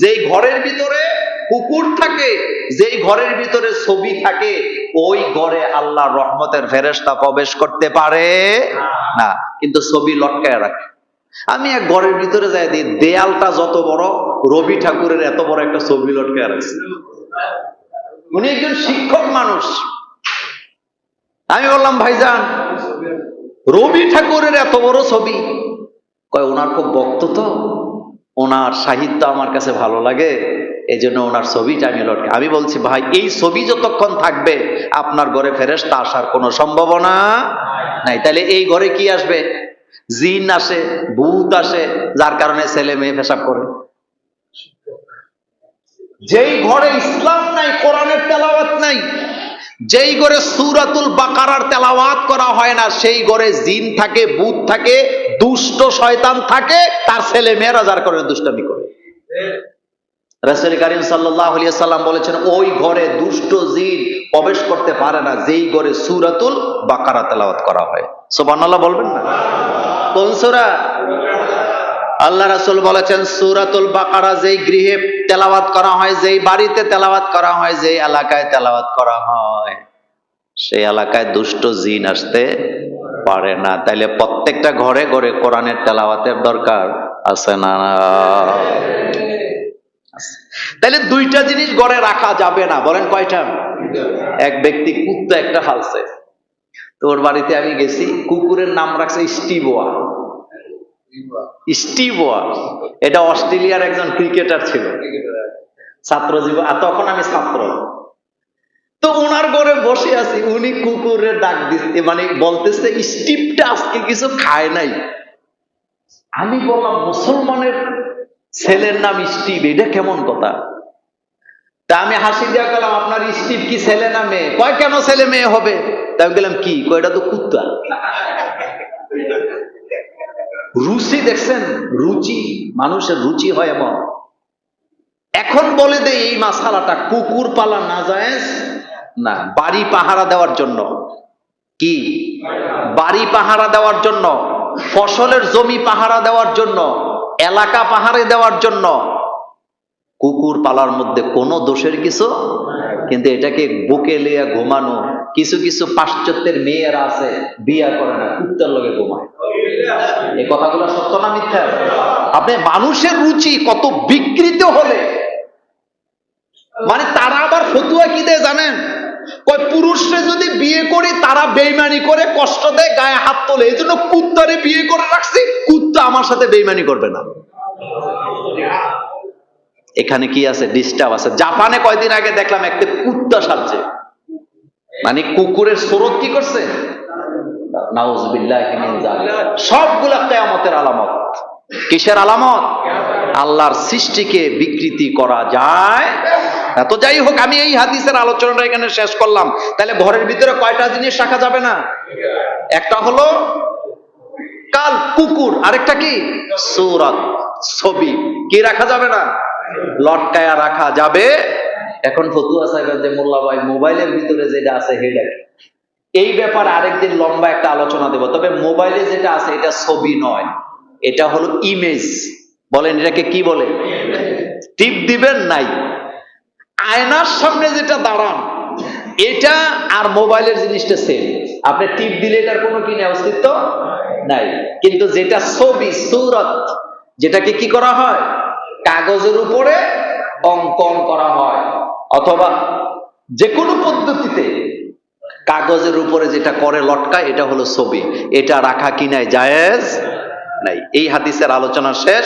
যেই ঘরের ভিতরে কুকুর থাকে, যেই ঘরের ভিতরে ছবি থাকে, ওই ঘরে আল্লাহর রহমতের ফেরেশতা প্রবেশ করতে পারে না, কিন্তু ছবি লটকায় রাখে। আমি এক ঘরের ভিতরে যাই, দিই দেয়ালটা যত বড়, রবি ঠাকুরের এত বড় একটা ছবি লটকায় রাখছে। উনি একজন শিক্ষক মানুষ। আমি বললাম, ভাইজান রবি ঠাকুরের এত বড় ছবি? কয় ওনার খুব ভক্ত, তো ওনার সাহিত্য আমার কাছে ভালো লাগে, এই জন্য ওনার ছবিটা আমি লটকে। আমি বলছি, ভাই এই ছবি যতক্ষণ থাকবে আপনার ঘরে ফেরেশতা আসার কোনো সম্ভাবনা নাই। তাহলে এই ঘরে কি আসবে? জিন আসে, ভূত আসে, যার কারণে ছেলে মেয়ে পেশাব করে। যেই ঘরে ইসলাম নাই, কোরআনের তেলাওয়াত নাই, যেই ঘরে সূরাতুল বাকারার তেলাওয়াত করা হয় না, সেই ঘরে জিন থাকে, ভূত থাকে, দুষ্ট শয়তান থাকে, তার ছেলে মেয়েরা যার কারণে দুষ্টামি করে। রাসূল কারীম সাল্লাল্লাহু আলাইহি ওয়াসাল্লাম বলেছেন, ওই ঘরে দুষ্ট জিন প্রবেশ করতে পারে না যেই ঘরে সূরাতুল বাকারা তেলাওয়াত করা হয়। সুবহানাল্লাহ বলবেন না? কোন সূরা? আল্লাহ রাসূল বলেছেন, সূরাতুল বাকারা যেই গৃহে তেলাওয়াত করা হয়, যেই বাড়িতে তেলাওয়াত করা হয়, যেই এলাকায় তেলাওয়াত করা হয়, সেই এলাকায় দুষ্ট জিন আসতে পারে না। তাইলে প্রত্যেকটা ঘরে ঘরে কোরআনের তেলাওয়াতের দরকার আছে না? তাইলে দুইটা জিনিস ঘরে রাখা যাবে না। বলেন কয়টা? এক ব্যক্তি কুত্তা একটা ফালছে, তোর বাড়িতে আমি গেছি, কুকুরের নাম রাখছে স্টিবোয়া। স্টিবোয়া এটা অস্ট্রেলিয়ার একজন ক্রিকেটার ছিল, ছাত্র জীবন, আর তখন আমি ছাত্র। তো ওনার ঘরে বসে আছি, উনি কুকুরের ডাক দিচ্ছে, মানে বলতেছে স্টিভটা আজকে কিছু খায় নাই। আমি বললাম, মুসলমানের ছেলের নাম স্টিভ, এটা কেমন কথা? তা আমি হাসি দিয়া গেলাম, আপনার স্টিভ কি ছেলে না মেয়ে? কয় কেন ছেলে মেয়ে হবে? তা আমি গেলাম, কি কয়? এটা তো কুত্তা। রুচি দেখছেন? রুচি, মানুষের রুচি হয় এমন। এখন বলে দেয় এই মাসালাটা, কুকুর পালা নাজায়েজ না, বাড়ি পাহারা দেওয়ার জন্য। কি? বাড়ি পাহারা দেওয়ার জন্য, ফসলের জমি পাহারা দেওয়ার জন্য, এলাকা পাহারা দেওয়ার জন্য কুকুর পালার মধ্যে কোনো দোষের কিছু। কিন্তু এটাকে বুকে লিয়ে ঘুমানো, কিছু কিছু পাশ্চাত্যের মেয়েরা আছে বিয়া করে না, কুত্তার লগে ঘুমায়। এই কথাগুলো সত্য না মিথ্যা? আপনি মানুষের রুচি কত বিকৃত হলে, মানে তারা আবার ফতুয়া কি দেয় জানেন? কয় পুরুষরে যদি বিয়ে করি তারা বেইমানি করে, কষ্ট দেয়, গায়ে হাত তোলে, এই জন্য কুত্তারে বিয়ে করে রাখছি, কুত্তা আমার সাথে বেইমানি করবে না। এখানে কি আছে? ডিস্টার্ব আছে। জাপানে কয়দিন আগে দেখলাম একটা কুত্তা সাজছে, মানে কুকুরের সুরত কি করছে, নাউজুবিল্লাহি মিন যালিক। সবগুলা কিয়ামতের আলামত। কিসের আলামত? আল্লাহর সৃষ্টিকে বিকৃতি করা যায়। তো যাই হোক, আমি এই হাদিসের আলোচনাটা এখানে শেষ করলাম। তাহলে ঘরের ভিতরে কয়টা জিনিস রাখা যাবে না? একটা হলো কাল কুকুর, আরেকটা কি? সূরাত, ছবি। কি রাখা যাবে না? লটকায়া রাখা যাবে। এখন ফতুয়া সাহেবের যে মোল্লা ভাই মোবাইলের ভিতরে যেটা আছে সেটা, এই ব্যাপারে আরেকদিন লম্বা একটা আলোচনা দেব। তবে মোবাইলে যেটা আছে এটা ছবি নয়, এটা হলো ইমেজ। বলেন এটাকে কি বলে? টিপ দিবেন নাই, আয়নার সামনে যেটা দাঁড়ান, এটা আর মোবাইলের জিনিসটা সেম। আপনি টিপ দিলে এটার কোনো কি নেই, অস্তিত্ব নাই। কিন্তু যেটা ছবি, সূরাত, যেটাকে কি করা হয়? কাগজের উপরে অঙ্কন করা হয়, অথবা যে কোনো পদ্ধতিতে কাগজের উপরে যেটা করে লটকায়, এটা হলো ছবি। এটা রাখা কি নাই? জায়েজ নাই। এই হাদিসের আলোচনা শেষ।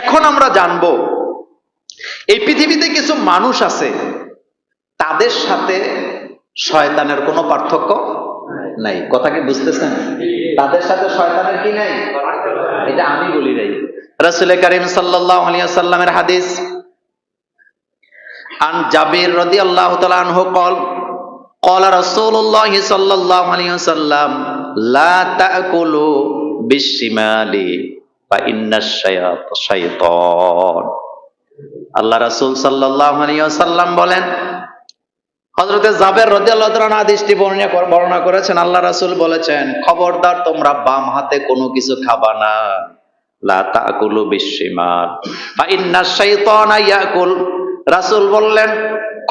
এখন আমরা জানবো, এই পৃথিবীতে কিছু মানুষ আছে, তাদের সাথে শয়তানের কোনো পার্থক্য নাই। কথা কি বুঝতেছেন? তাদের সাথে শয়তানের কি নাই? এটা আমি বলি নাই, রাসূল কারীম সাল্লাল্লাহু আলাইহি ওয়াসাল্লামের হাদিস। আন জাবির রাদিয়াল্লাহু তাআলা আনহু قال قال رسول الله صلى الله عليه وسلم لا تأكلوا بالشمال فإن الشيطان। আল্লাহ রাসূল সাল্লাল্লাহু আলাইহি ওয়াসাল্লাম বলেন, হযরতে জাবের রাদিয়াল্লাহু তাআলা হাদিসটি বর্ণনা করেছেন। আল্লাহ রাসূল বলেছেন, খবরদার তোমরা বাম হাতে কোনো কিছু খাবা না। লা তাকুলু বিশিমাল ফা ইন্নাশ শাইতানা ইয়াকুল। রাসূল বললেন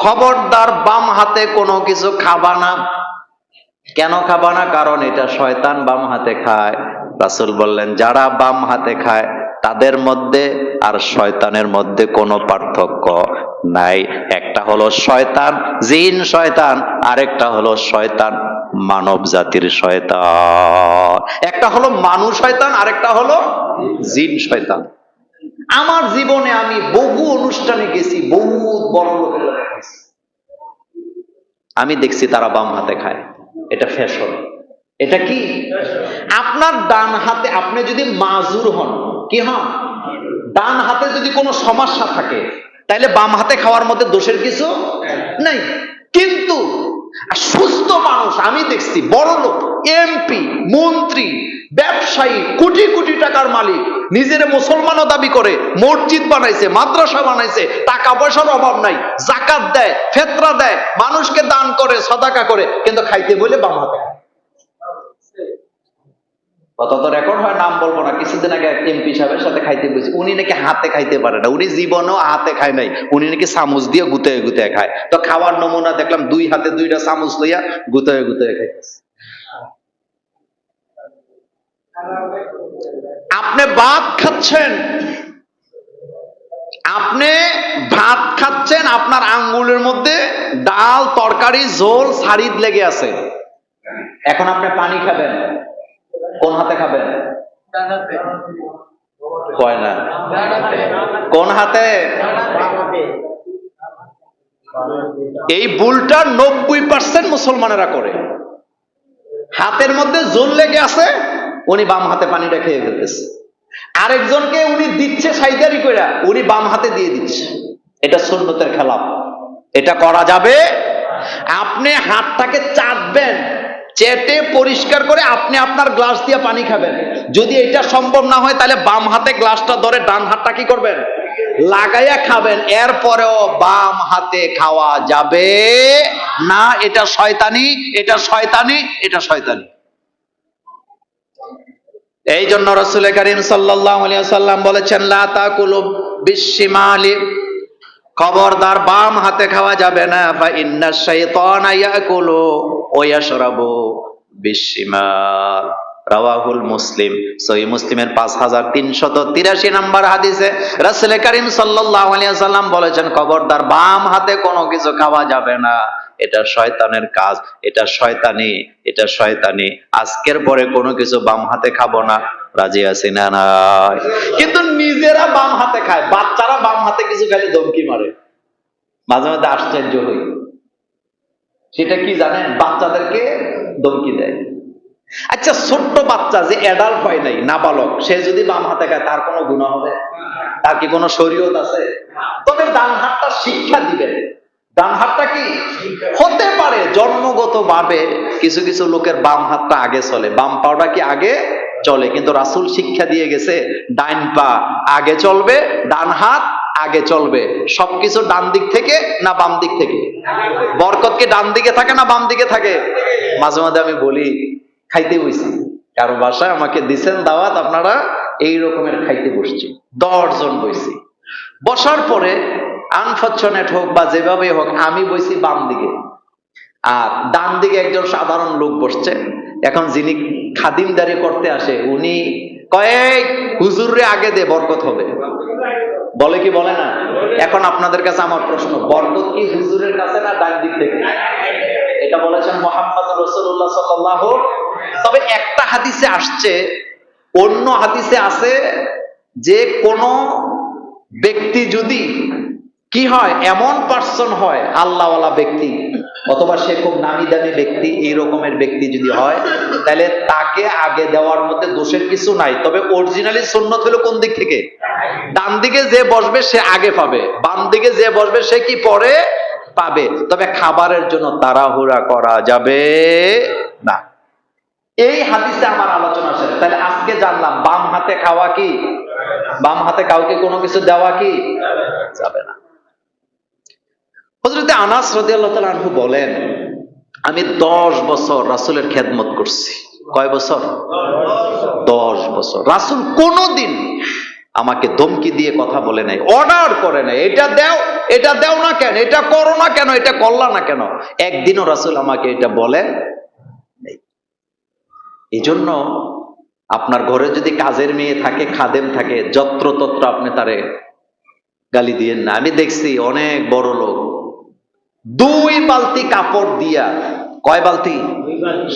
খবরদার বাম হাতে কোনো কিছু খাবা না। কেন খাবা না? কারণ এটা শয়তান বাম হাতে খায়। রাসূল বললেন যারা বাম হাতে খায় তাদের মধ্যে আর শয়তানের মধ্যে কোনো পার্থক্য নাই। একটা হলো শয়তান জিন শয়তান, আরেকটা হলো শয়তান মানব জাতির শয়তান। একটা হলো মানুষ শয়তান, আরেকটা হলো জিন শয়তান। আমার জীবনে আমি বহু অনুষ্ঠানে গেছি, বহু বড় লোকের কাছে আমি দেখছি তারা বাম হাতে খায়। এটা ফ্যাশন। এটা কি? আপনার ডান হাতে আপনি যদি মাজুর হন, কি হন? ডান হাতে যদি কোনো সমস্যা থাকে তাহলে বাম হাতে খাওয়ার মধ্যে দোষের কিছু নাই। কিন্তু সুস্থ মানুষ আমি দেখছি, বড় লোক, এমপি, মন্ত্রী, ব্যবসায়ী, কোটি কোটি টাকার মালিক, নিজের মুসলমানও দাবি করে, মসজিদ বানাইছে, মাদ্রাসা বানাইছে, টাকা পয়সার অভাব নাই, যাকাত দেয়, ফিতরা দেয়, মানুষকে দান করে, সাদাকা করে, কিন্তু খাইতে বলে বাম হাতে। কথা তো রেকর্ড হয়, নাম বলবো না। কিছুদিন আগে এক এমপি সাহেবের সাথে খাইতে বসে, উনি নাকি হাতে খাইতে পারে না, উনি জীবনেও হাতে খায় নাই, উনি নাকি চামচ দিয়ে গুতায় গুতায় খায়। তো খাওয়ার নমুনা দেখলাম, দুই হাতে দুইটা চামচ লইয়া গুতায় গুতায় খাইতেছে। আপনি ভাত খাচ্ছেন, আপনার আঙ্গুলের মধ্যে ডাল, তরকারি, ঝোল, সারিদ লেগে আছে। এখন আপনি পানি খাবেন, কোন হাতে খাবেন? কয় না, কোন হাতে? এই ভুলটা 90% মুসলমানেরা করে। হাতের মধ্যে ঝোল লেগে আছে, উনি বাম হাতে পানিটা খেয়ে ফেলতেছে। আরেকজনকে উনি দিচ্ছে সাইদারি কইরা, উনি বাম হাতে দিয়ে দিচ্ছে। এটা সুন্নতের খেলাফ, এটা করা যাবে। আপনি হাতটাকে চাটবেন, চেটে পরিষ্কার করে আপনি আপনার গ্লাস দিয়ে পানি খাবেন। যদি এটা সম্ভব না হয় তাহলে বাম হাতে গ্লাসটা ধরে ডান হাতটা কি করবেন? লাগাইয়া খাবেন। এরপরেও বাম হাতে খাওয়া যাবে না। এটা শয়তানি, এটা শয়তানি, এটা শয়তানি। এই জন্য রাসূল কারীম সাল্লাল্লাহু আলাইহি ওয়াসাল্লাম বলেছেন লা তাকুলু বিশিমালি, খবরদার বাম হাতে খাওয়া যাবে না। ফা ইন্নাশ শাইতানা ইয়াকুলু ওয়া ইয়াশরাবু বিশিমাল। রাওয়াহুল মুসলিম। সহিহ মুসলিমের 5383 নম্বর হাদিসে রাসূল কারীম সাল্লাল্লাহু আলাইহি ওয়াসাল্লাম বলেছেন খবরদার বাম হাতে কোনো কিছু খাওয়া যাবে না, এটা শয়তানের কাজ, এটা শয়তানি, এটা শয়তানি। আজকের পরে কোনো কিছু বাম হাতে খাবো না, রাজি আছি না? নাই। কিন্তু নিজেরা বাম হাতে খায়, বাচ্চারা বাম হাতে কিছু খালি ধমকি মারে। মাঝে মাঝে আশ্চর্য হই, সেটা কি জানেন? বাচ্চাদেরকে ধমকি দেয়। আচ্ছা, ছোট্ট বাচ্চা যে অ্যাডাল্ট হয় নাই, নাবালক, সে যদি বাম হাতে খায় তার কোনো গুনাহ হবে? তার কি কোনো শরীয়ত আছে? তবে ডান হাতটা শিক্ষা দিবেন। ডান হাতটা কি হতে পারে জন্মগত ভাবে কিছু কিছু লোকের বাম হাতটা আগে চলে, বাম পাওটা কি আগে চলে, কিন্তু রাসূল শিক্ষা দিয়ে গেছে ডান পা আগে চলবে, ডান হাত আগে চলবে। সবকিছু ডান দিক থেকে না বাম দিক থেকে? বরকত কি ডান দিকে থাকে না বাম দিকে থাকে? মাঝে মাঝে আমি বলি, খাইতে বসছি, কারো বাসায় আমাকে দিছেন দাওয়াত, আপনারা এই রকমের খাইতে বসছি, 10 জন বসছি। বসার পরে আনফরচুনেট হোক বা যেভাবে হোক আমি বসছি বাম দিকে, আর ডান দিকে একজন সাধারণ লোক বসছে। এখন যিনি খাদিমদারি করতে আসে উনি কয়েক হুজুরে আগে দে, বরকত হবে, বলে কি বলে না? এখন আপনাদের কাছে আমার প্রশ্ন, বরকত কি হুজুরের কাছে না ডান দিক থেকে? এটা বলেছেন মুহাম্মদ রাসূলুল্লাহ সাল্লাল্লাহু। তবে একটা হাদিসে আসছে, অন্য হাদিসে আছে যে কোন ব্যক্তি যদি কি হয়, এমন পার্সন হয়, আল্লাহওয়ালা ব্যক্তি অথবা সে খুব নামি দামি ব্যক্তি, এই রকমের ব্যক্তি যদি হয়, তাহলে তাকে আগে দেওয়ার মধ্যে দোষের কিছু নাই। তবে অরিজিনালি সুন্নত হলো কোন দিক থেকে? ডান দিকে যে বসবে সে আগে পাবে, বাম দিকে যে বসবে সে কি পরে পাবে। তবে খাবারের জন্য তাড়াহুড়া করা যাবে না। এই হাদিসে আমার আলোচনা শেষ। তাহলে আজকে জানলাম বাম হাতে খাওয়া কি, বাম হাতে কাউকে কোনো কিছু দেওয়া কি যাবে না। হযরত আনাস রাদিয়াল্লাহু তাআলা আনহু বলেন, আমি 10 বছর রাসূলের খেদমত করছি। কয় বছর? 10 বছর। রাসূল কোনোদিন আমাকে ধমকি দিয়ে কথা বলে নাই, অর্ডার করে নাই, এটা দাও না কেন, এটা করো না কেন, এটা করলা না কেন। একদিনও রাসূল আমাকে এটা বলে নাই। এই জন্য আপনার ঘরে যদি কাজের মেয়ে থাকে, খাদেম থাকে, যত্রতত্র আপনি তারে গালি দিয়েন না। আমি দেখছি অনেক বড় লোক 2 বালতি কাপড় দিয়া, কয় বালতি?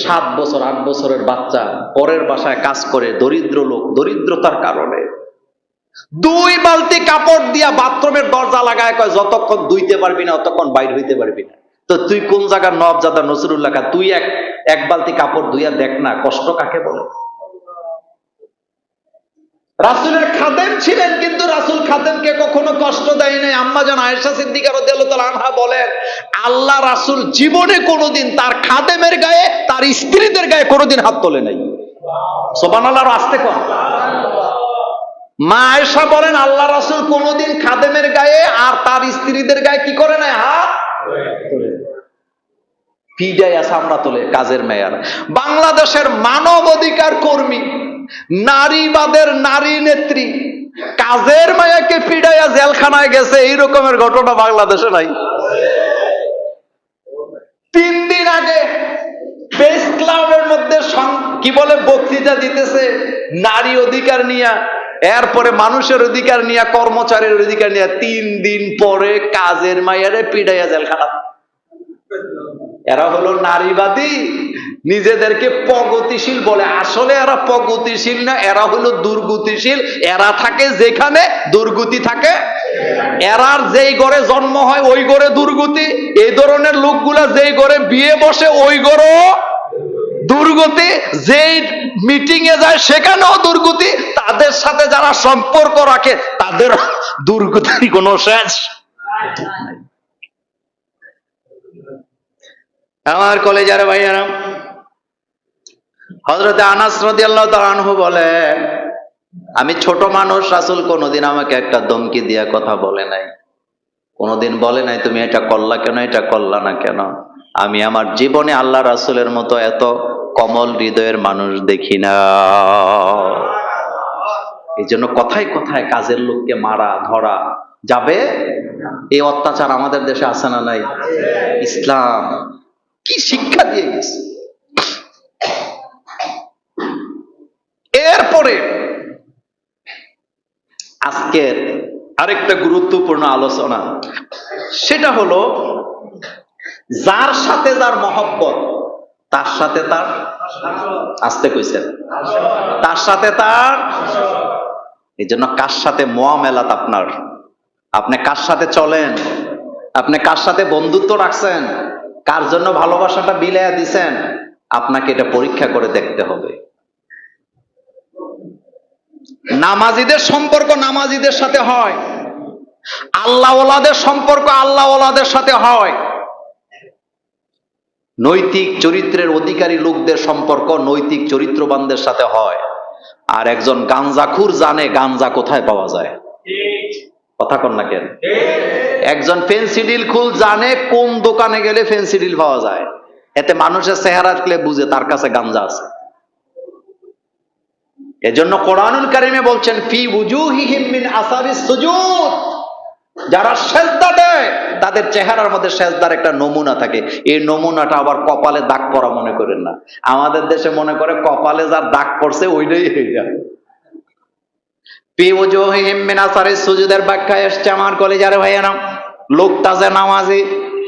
7 বছর 8 বছরের বাচ্চা পরের বাসায় কাজ করে, দরিদ্র লোক, দরিদ্রতার কারণে 2 বালতি কাপড় দিয়া বাথরুমের দরজা লাগায় কয় যতক্ষণ ধুইতে পারবি না ততক্ষণ বাইর হইতে পারবি না। তো তুই কোন জায়গার নবজাদা নসরুল্লাহ খা, তুই এক বালতি কাপড় ধুইয়া দেখ না কষ্ট কাকে বলে। রাসূলের খাদেম ছিলেন, কিন্তু রাসূল খাদেমকে কখনো কষ্ট দেয় নাই। আম্মা জান আয়েশা সিদ্দিকা রাদিয়াল্লাহু তাআলা আনহা বলেন, আল্লাহ রাসূল জীবনে কোনোদিন তার খাদেমের গায়ে, তার স্ত্রীদের গায়ে কোনোদিন হাত তোলে নাই। সুবহানাল্লাহ, আস্তে কোন। মা আয়েশা বলেন, আল্লাহ রাসূল কোনোদিন খাদেমের গায়ে আর তার স্ত্রীদের গায়ে কি করে নাই? হাত তোলে। পিডাইয়া সামরা তোলে কাজের মেয়ার। বাংলাদেশের মানব অধিকার কর্মী, নারীবাদের নারী নেত্রী কাজের মায়াকে পিডাইয়া জেলখানায় গেছে, এই রকমের ঘটনা বাংলাদেশে নাই। 3 দিন আগে প্রেস ক্লাবের মধ্যে কি বলে বক্তৃতা দিতেছে নারী অধিকার নিয়ে, এরপরে মানুষের অধিকার নিয়ে, কর্মচারীর অধিকার নিয়ে। 3 দিন পরে কাজের মায়ারে পিডাইয়া জেলখানা। এরা হলো নারীবাদী, নিজেদেরকে প্রগতিশীল বলে, আসলে এরা প্রগতিশীল না, এরা হলো দুর্গতিশীল। এরা থাকে যেখানে দুর্গতি থাকে, এরার যেই ঘরে জন্ম হয় ওই ঘরে দুর্গতি। এই ধরনের লোকগুলা যেই ঘরে বিয়ে বসে ওই ঘরে দুর্গতি, যেই মিটিং এ যায় সেখানেও দুর্গতি। তাদের সাথে যারা সম্পর্ক রাখে তাদের দুর্গতির কোনো শেষ। আমার কলেজার ভাইয়ারা, হযরত আনাস রাদিয়াল্লাহু তাআলা আনহু বলে, আমি ছোট মানুষ, রাসূল কোনোদিন আমাকে একটা ধমকি দিয়া কথা বলে নাই, কোনোদিন বলে নাই তুমি এটা করলা কেন, এটা করলা না কেন। আমি আমার জীবনে আল্লাহ রাসূলের মতো এত কমল হৃদয়ের মানুষ দেখি না। এই জন্য কথায় কথায় কাজের লোককে মারা ধরা যাবে। এই অত্যাচার আমাদের দেশে আছে না নাই? ইসলাম কি শিক্ষা দিয়ে গেছে। এরপরে আজকের আরেকটা গুরুত্বপূর্ণ আলোচনা, সেটা হলো যার সাথে যার মহব্বত তার সাথে তার, আসতে কইছেন, তার সাথে তার। এই জন্য কার সাথে মুআমালাত আপনার, আপনি কার সাথে চলেন, আপনি কার সাথে বন্ধুত্ব রাখছেন, কার জন্য ভালোবাসাটা বিলাইয়া দিছেন, আপনাকে এটা পরীক্ষা করে দেখতে হবে। নামাজীদের সম্পর্ক নামাজীদের সাথে হয়, আল্লাহওয়ালাদের সম্পর্ক আল্লাহওয়ালাদের সাথে হয়, নৈতিক চরিত্রের অধিকারী লোকদের সম্পর্ক নৈতিক চরিত্রবানদের সাথে হয়। আর একজন গাঞ্জাখুর জানে গাঞ্জা কোথায় পাওয়া যায়, কথা কন না কেন? একজন ফেন্সিডিল খুল জানে কোন দোকানে গেলে ফেন্সিডিল পাওয়া যায়। এতে মানুষের চেহারা দেখলে বুঝে তার কাছে গাঞ্জা আছে। এজন্য কোরআনুল কারীমে বলছেন, ফি উজুহিহিম মিন আসারিস সুজুদ, যারা সেজদা দেয় তাদের চেহারার মধ্যে সেজদার একটা নমুনা থাকে। এই নমুনাটা আবার কপালে দাগ পড়া মনে করেন না। আমাদের দেশে মনে করে কপালে যার দাগ পড়ছে ওইটাই হয়ে যায়। ফি উজুহিহিম মিন আসারিস সুজুদের ব্যাখ্যায় এসছে আমার কলেজার ভাইয়েরা, লোকটা যে নামাজি,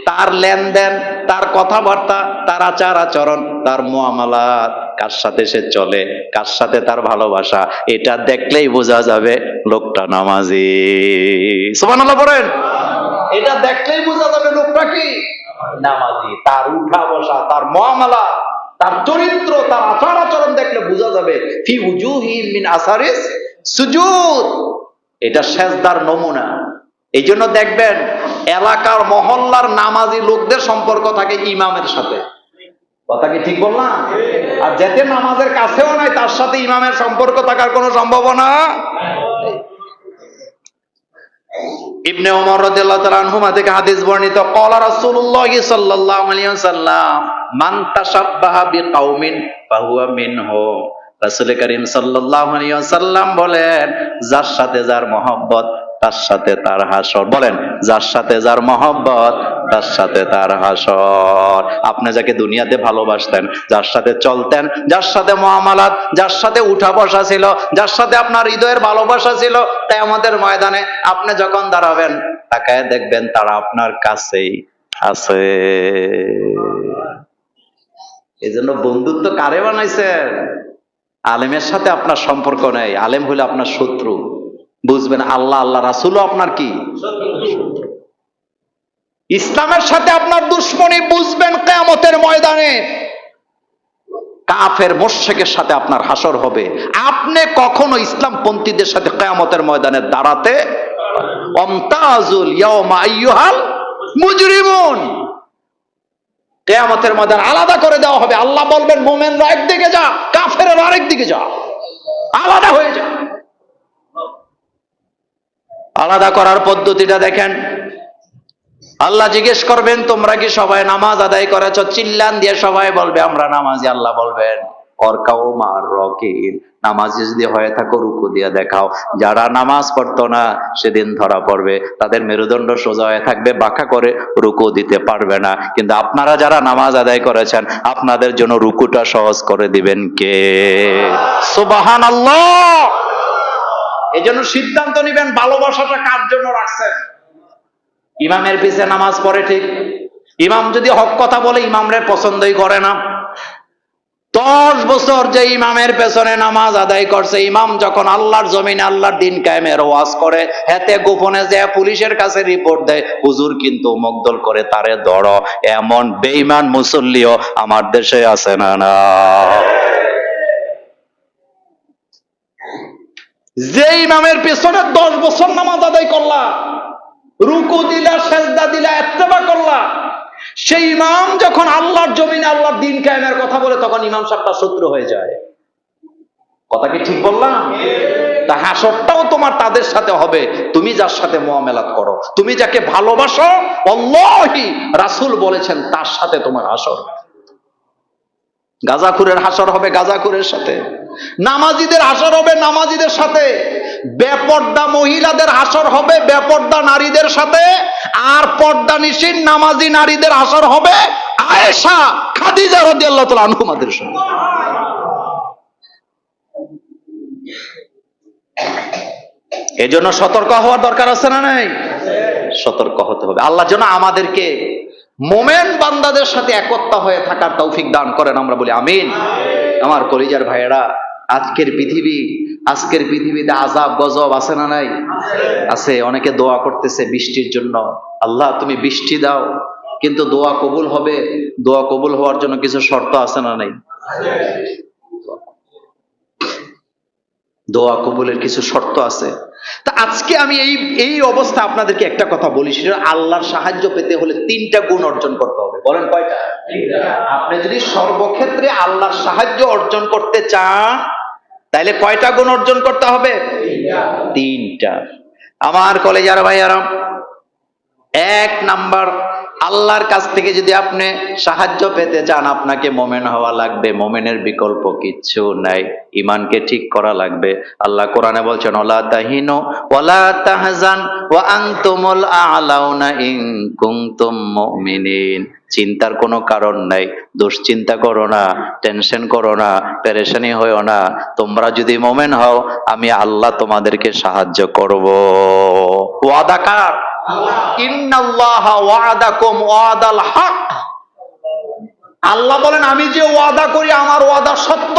তার লেনদেন, তার কথাবার্তা, তার আচার আচরণ, তার মুআমালাত, কার সাথে সে চলে, কার সাথে তার ভালোবাসা, এটা দেখলেই বোঝা যাবে লোকটা নামাজি। সুবহানাল্লাহ পড়েন। এটা দেখলেই বোঝা যাবে লোকটা কি নামাজি। তার উঠা বসা, তার মুআমালাত, তার চরিত্র, তার আচার আচরণ দেখলে বোঝা যাবে। ফি উজুহিহিম মিন আসারিস সুজুদ, এটা সেজদার নমুনা। এই জন্য দেখবেন এলাকার মহল্লার নামাজি লোকদের সম্পর্ক থাকে ইমামের সাথে। কথা কি ঠিক বললাম? আর যেতে নামাজের কাছেও নাই তার সাথে ইমামের সম্পর্ক থাকার কোনো সম্ভাবনা নেই। ইবনে ওমর রাদিয়াল্লাহু তাআলা আনহুমা থেকে হাদিস বর্ণিত, ক্বালা রাসূলুল্লাহ সাল্লাল্লাহু আলাইহি ওয়াসাল্লাম মান তাশাব্বাহা বিকাউমিন ফাহুয়া মিনহুম। রাসূল করিম সাল্লাল্লাহু আলাইহি ওয়াসাল্লাম বলেন, যার সাথে যার মহব্বত তার সাথে তার হাসর। বলেন, যার সাথে যার মহব্বত তার সাথে তার হাসর। আপনি যাকে দুনিয়াতে ভালোবাসতেন, যার সাথে চলতেন, যার সাথে মুআমালাত, যার সাথে উঠা বসা ছিল, যার সাথে আপনার হৃদয়ের ভালোবাসা ছিল, কিয়ামতের ময়দানে আপনি যখন দাঁড়াবেন তাকায় দেখবেন তারা আপনার কাছেই আছে। এজন্য বন্ধুত্ব কারে বানাইছেন? আলেমের সাথে আপনার সম্পর্ক নেই, আলেম হইলে আপনার শত্রু। বুঝবেন আল্লাহ আল্লাহ রাসূলও আপনার কি শত্রু। ইসলামের সাথে আপনার দুশমনী বুঝবেন কিয়ামতের ময়দানে। কাফের মুশরিকের সাথে আপনার হাসর হবে। আপনি কখনো ইসলামপন্থীদের সাথে কিয়ামতের ময়দানে দাঁড়াতে আমতাজুল ইয়াউমা আইয়ুহাল মুজরিমুন। কিয়ামতের ময়দান আলাদা করে দেওয়া হবে। আল্লাহ বলবেন মুমিনরা একদিকে যা, কাফেররা আরেকদিকে যা, আলাদা হয়ে যা। আলাদা করার পদ্ধতিটা দেখেন। আল্লাহ জিজ্ঞেস করবেন, তোমরা কি সবাই নামাজ আদায় করেছো? চিল্লান দিয়ে সবাই বলবে আমরা নামাজি। আল্লাহ বলবেন অরকাও মার রকিন, নামাজি যদি হয়ে থাকো রুকু দিয়ে দেখাও। যারা নামাজ পড়তো না সেদিন ধরা পড়বে, তাদের মেরুদণ্ড সোজা হয়ে থাকবে, বাঁকা করে রুকু দিতে পারবে না। কিন্তু আপনারা যারা নামাজ আদায় করেছেন, আপনাদের জন্য রুকুটা সহজ করে দিবেন কে? সুবহানাল্লাহ। এই জন্য সিদ্ধান্ত নিবেন ভালোবাসাটা কার জন্য রাখছেন। ইমামের পিছে নামাজ পড়ে ঠিক, ইমাম যদি হক কথা বলে ইমামরে পছন্দই করে না। 10 বছর যে ইমামের পেছনে নামাজ আদায় করছে, ইমাম যখন আল্লাহর জমিনে আল্লাহর দিন কায়েমের ওয়াজ করে, হেতে গোপনে যে পুলিশের কাছে রিপোর্ট দেয়, হুজুর কিন্তু মকদল করে তারে ধরো, এমন বেঈমান মুসল্লিও আমার দেশে আছে না? না। যে ইমামের পেছনে 10 বছর নামাজ আদায় করলা, রুকু দিলা, সেজদা দিলা, ইত্তেবা করলা, সেই ইমাম যখন আল্লাহর জমিনে আল্লাহর দিন কায়েমের কথা বলে, তখন ইমাম সাহেবটা শত্রু হয়ে যায়। কথা কি ঠিক বললাম? তা হাসরটাও তোমার তাদের সাথে হবে তুমি যার সাথে মুআমালাত করো, তুমি যাকে ভালোবাসো, আল্লাহি রাসূল বলেছেন তার সাথে তোমার হাসর। গাজাখুরের হাসর হবে গাজাখুরের সাথে, নামাজিদের হাসর হবে নামাজিদের সাথে, বেপর্দা মহিলাদের হাসর হবে বেপর্দা নারীদের সাথে, আর পর্দানিশীন নামাজি নারীদের হাসর হবে আয়েশা খাদিজা রাদিয়াল্লাহু তাআলা আনহুমাদের সাথে। এজন্য সতর্ক হওয়ার দরকার আছে না নাই? সতর্ক হতে হবে। আল্লাহ যেন আমাদেরকে মোমেন বান্দাদের সাথে একত্র হয়ে থাকার তৌফিক দান করেন, আমরা বলি আমিন। আমার কলিজার ভাইয়েরা, আজকের পৃথিবীতে আযাব গজব আছে না নাই? আছে। অনেকে দোয়া করতেছে বৃষ্টির জন্য, আল্লাহ তুমি বৃষ্টি দাও। কিন্তু দোয়া কবুল হবে, দোয়া কবুল হওয়ার জন্য কিছু শর্ত আছে না নাই? দোয়া কবুলের কিছু শর্ত আছে। তা আজকে আমি এই অবস্থা আপনাদেরকে একটা কথা বলি, সেটা আল্লাহর সাহায্য পেতে হলে 3টা গুণ অর্জন করতে হবে। বলেন কয়টা? আপনি যদি সর্বক্ষেত্রে আল্লাহর সাহায্য অর্জন করতে চান, তাইলে কয়টা গুণ অর্জন করতে হবে? 3টা। আমার কলেজার ভাইয়ারা, 1 নাম্বার, আল্লাহর কাছ থেকে যদি আপনি সাহায্য পেতে চান, আপনাকে মোমেন হওয়া লাগবে। মোমেনের বিকল্প কিচ্ছু নাই। ঈমানকে ঠিক করা লাগবে। আল্লাহ কোরআনে বলছেন ওয়ালা তাহিনু ওয়ালা তাহজান ওয়া আনতুমুল আ'লাউনা ইন কুনতুম মুমিনিন। চিন্তার কোনো কারণ নাই, দুশ্চিন্তা করো না, টেনশন করো না, পেরেশানি হইও না। তোমরা যদি মোমেন হও, আমি আল্লাহ তোমাদেরকে সাহায্য করব। ওয়াদা কার? ইন্নাল্লাহা ওয়াদাকুম ওয়াদাল হক। আল্লাহ বলেন আমি যে ওয়াদা করি আমার ওয়াদা সত্য।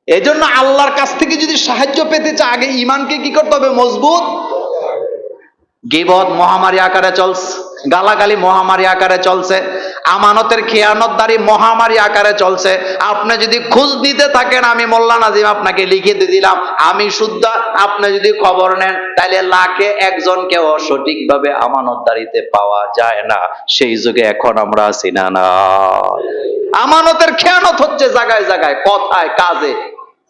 এজন্য আল্লাহর কাছ থেকে যদি সাহায্য পেতে চায়, আগে ঈমানকে কি করতে হবে? মজবুত। গীবত মহামারী আকারে চলছে, গালাগালি মহামারী আকারে চলছে, আমানতের খেয়ানতদারি মহামারী আকারে চলছে। আপনি যদি খোঁজ নিতে থাকেন, আমি মোল্লা নাজিম আপনাকে লিখে দিয়ে দিলাম, আমি শুদ্ধ। আপনি যদি খবর নেন, তাহলে লাখে একজনকেও সঠিকভাবে আমানতদারিতে পাওয়া যায় না। সেই যুগে এখন আমরা আছি না? না। আমানতের খেয়ানত হচ্ছে জায়গায় জায়গায়, কথায় কাজে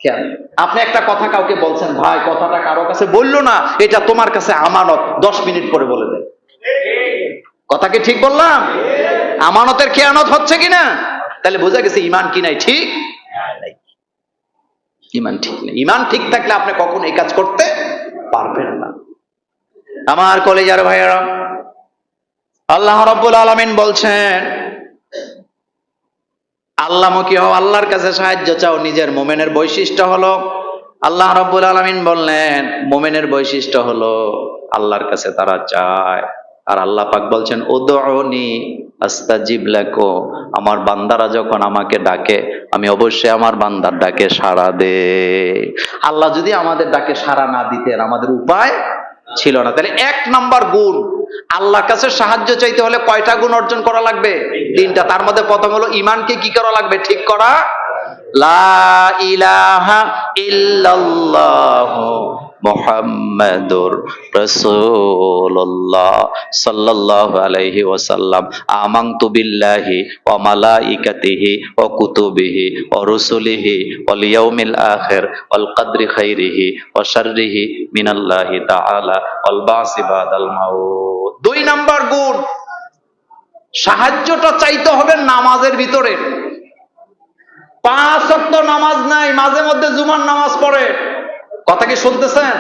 কেন? আপনি একটা কথা কাউকে বলছেন, ভাই কথাটা কারো কাছে বললো না, এটা তোমার কাছে আমানত, 10 মিনিট পরে বলে দেন। কথা কি ঠিক বললাম? আমানতের খেয়ানত হচ্ছে কিনা? তাহলে বোঝা গেছে ইমান কি নাই, ঠিক নাই। ইমান ঠিক নেই। ইমান ঠিক থাকলে আপনি কখনো এই কাজ করতে পারবেন না। আমার কলেজার ভাইয়েরা, আল্লাহ রাব্বুল আলামিন বলছেন, আল্লাহমুখী হও, আল্লাহর কাছে সাহায্য চাও। নিজের মুমিনের বৈশিষ্ট্য হলো, আল্লাহ রাব্বুল আলামিন বললেন মুমিনের বৈশিষ্ট্য হলো আল্লাহর কাছে তারা চায়। আর আল্লাহ পাক বলছেন উদউনি আস্তাজিব লাকুম, আমার বান্দারা যখন আমাকে ডাকে আমি অবশ্যই আমার বান্দার ডাকে সাড়া দে। আল্লাহ যদি আমাদের ডাকে সাড়া না দিতেন আমাদের উপায় ছিল না। তাহলে 1 নাম্বার গুণ, আল্লাহর কাছে সাহায্য চাইতে হলে কয়টা গুণ অর্জন করা লাগবে? 3টা। তার মধ্যে প্রথম হলো ইমানকে কি করা লাগবে? ঠিক করা। লা ইলাহা ইল্লাল্লাহু মুহাম্মাদুর রাসূলুল্লাহ সাল্লাল্লাহু আলাইহি ওয়াসাল্লাম, আমানতু বিল্লাহি ওয়া মালাইকাতিহি ওয়া কুতুবিহি ওয়া রুসুলিহি ওয়াল ইয়াউমিল আখির ওয়াল কদরি খাইরিহি ওয়া শাররিহি মিনাল্লাহি তাআলা ওয়াল বাসি বাদাল মাউত। 2 নাম্বার গুণ, সাহায্যটা চাইতে হবে নামাজের ভিতরে। 5 ওয়াক্ত নামাজ নাই, মাঝে মধ্যে জুমার নামাজ পড়ে। কথা কি শুনতেছেন?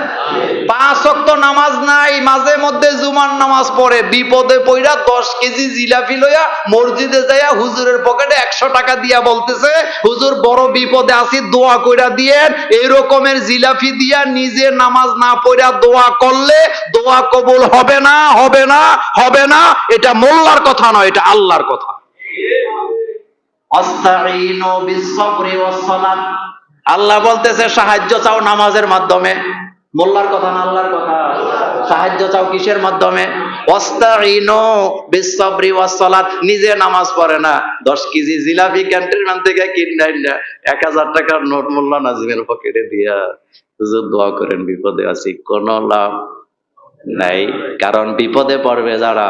5 ওয়াক্ত নামাজ নাই, মাঝে মধ্যে জুমার নামাজ পড়ে। বিপদে পইরা 10 কেজি জিলাপি লইয়া মসজিদে যাইয়া হুজুরের পকেটে 100 টাকা দিয়া বলতেছে, হুজুর বড় বিপদে আছি, দোয়া কইরা দিয়েন। এই রকমের জিলাপি দিয়া নিজে নামাজ না পড়া দোয়া করলে দোয়া কবুল হবে না, হবে না, হবে না। এটা মোল্লার কথা নয়, এটা আল্লাহর কথা। আস্তাঈনু বিস-সাবরি ওয়াস-সালাত, আল্লাহ বলতেছে সাহায্য চাও নামাজের মাধ্যমে। মোল্লার কথা না, আল্লাহর কথা। সাহায্য চাও কিসের মাধ্যমে? ওয়াস্তাঈনু বিস-সাবরি ওয়াস-সালাত। নিজে নামাজ পড়ে না, 10 কেজি জিলাপি ক্যান্টনমেন্ট থেকে কিনে না 1000 টাকার নোট মোল্লা নাজিমের পকেটে দিয়া হুজুর দোয়া করেন বিপদে আছি, কোনো লাভ নাই। কারণ বিপদে পড়বে যারা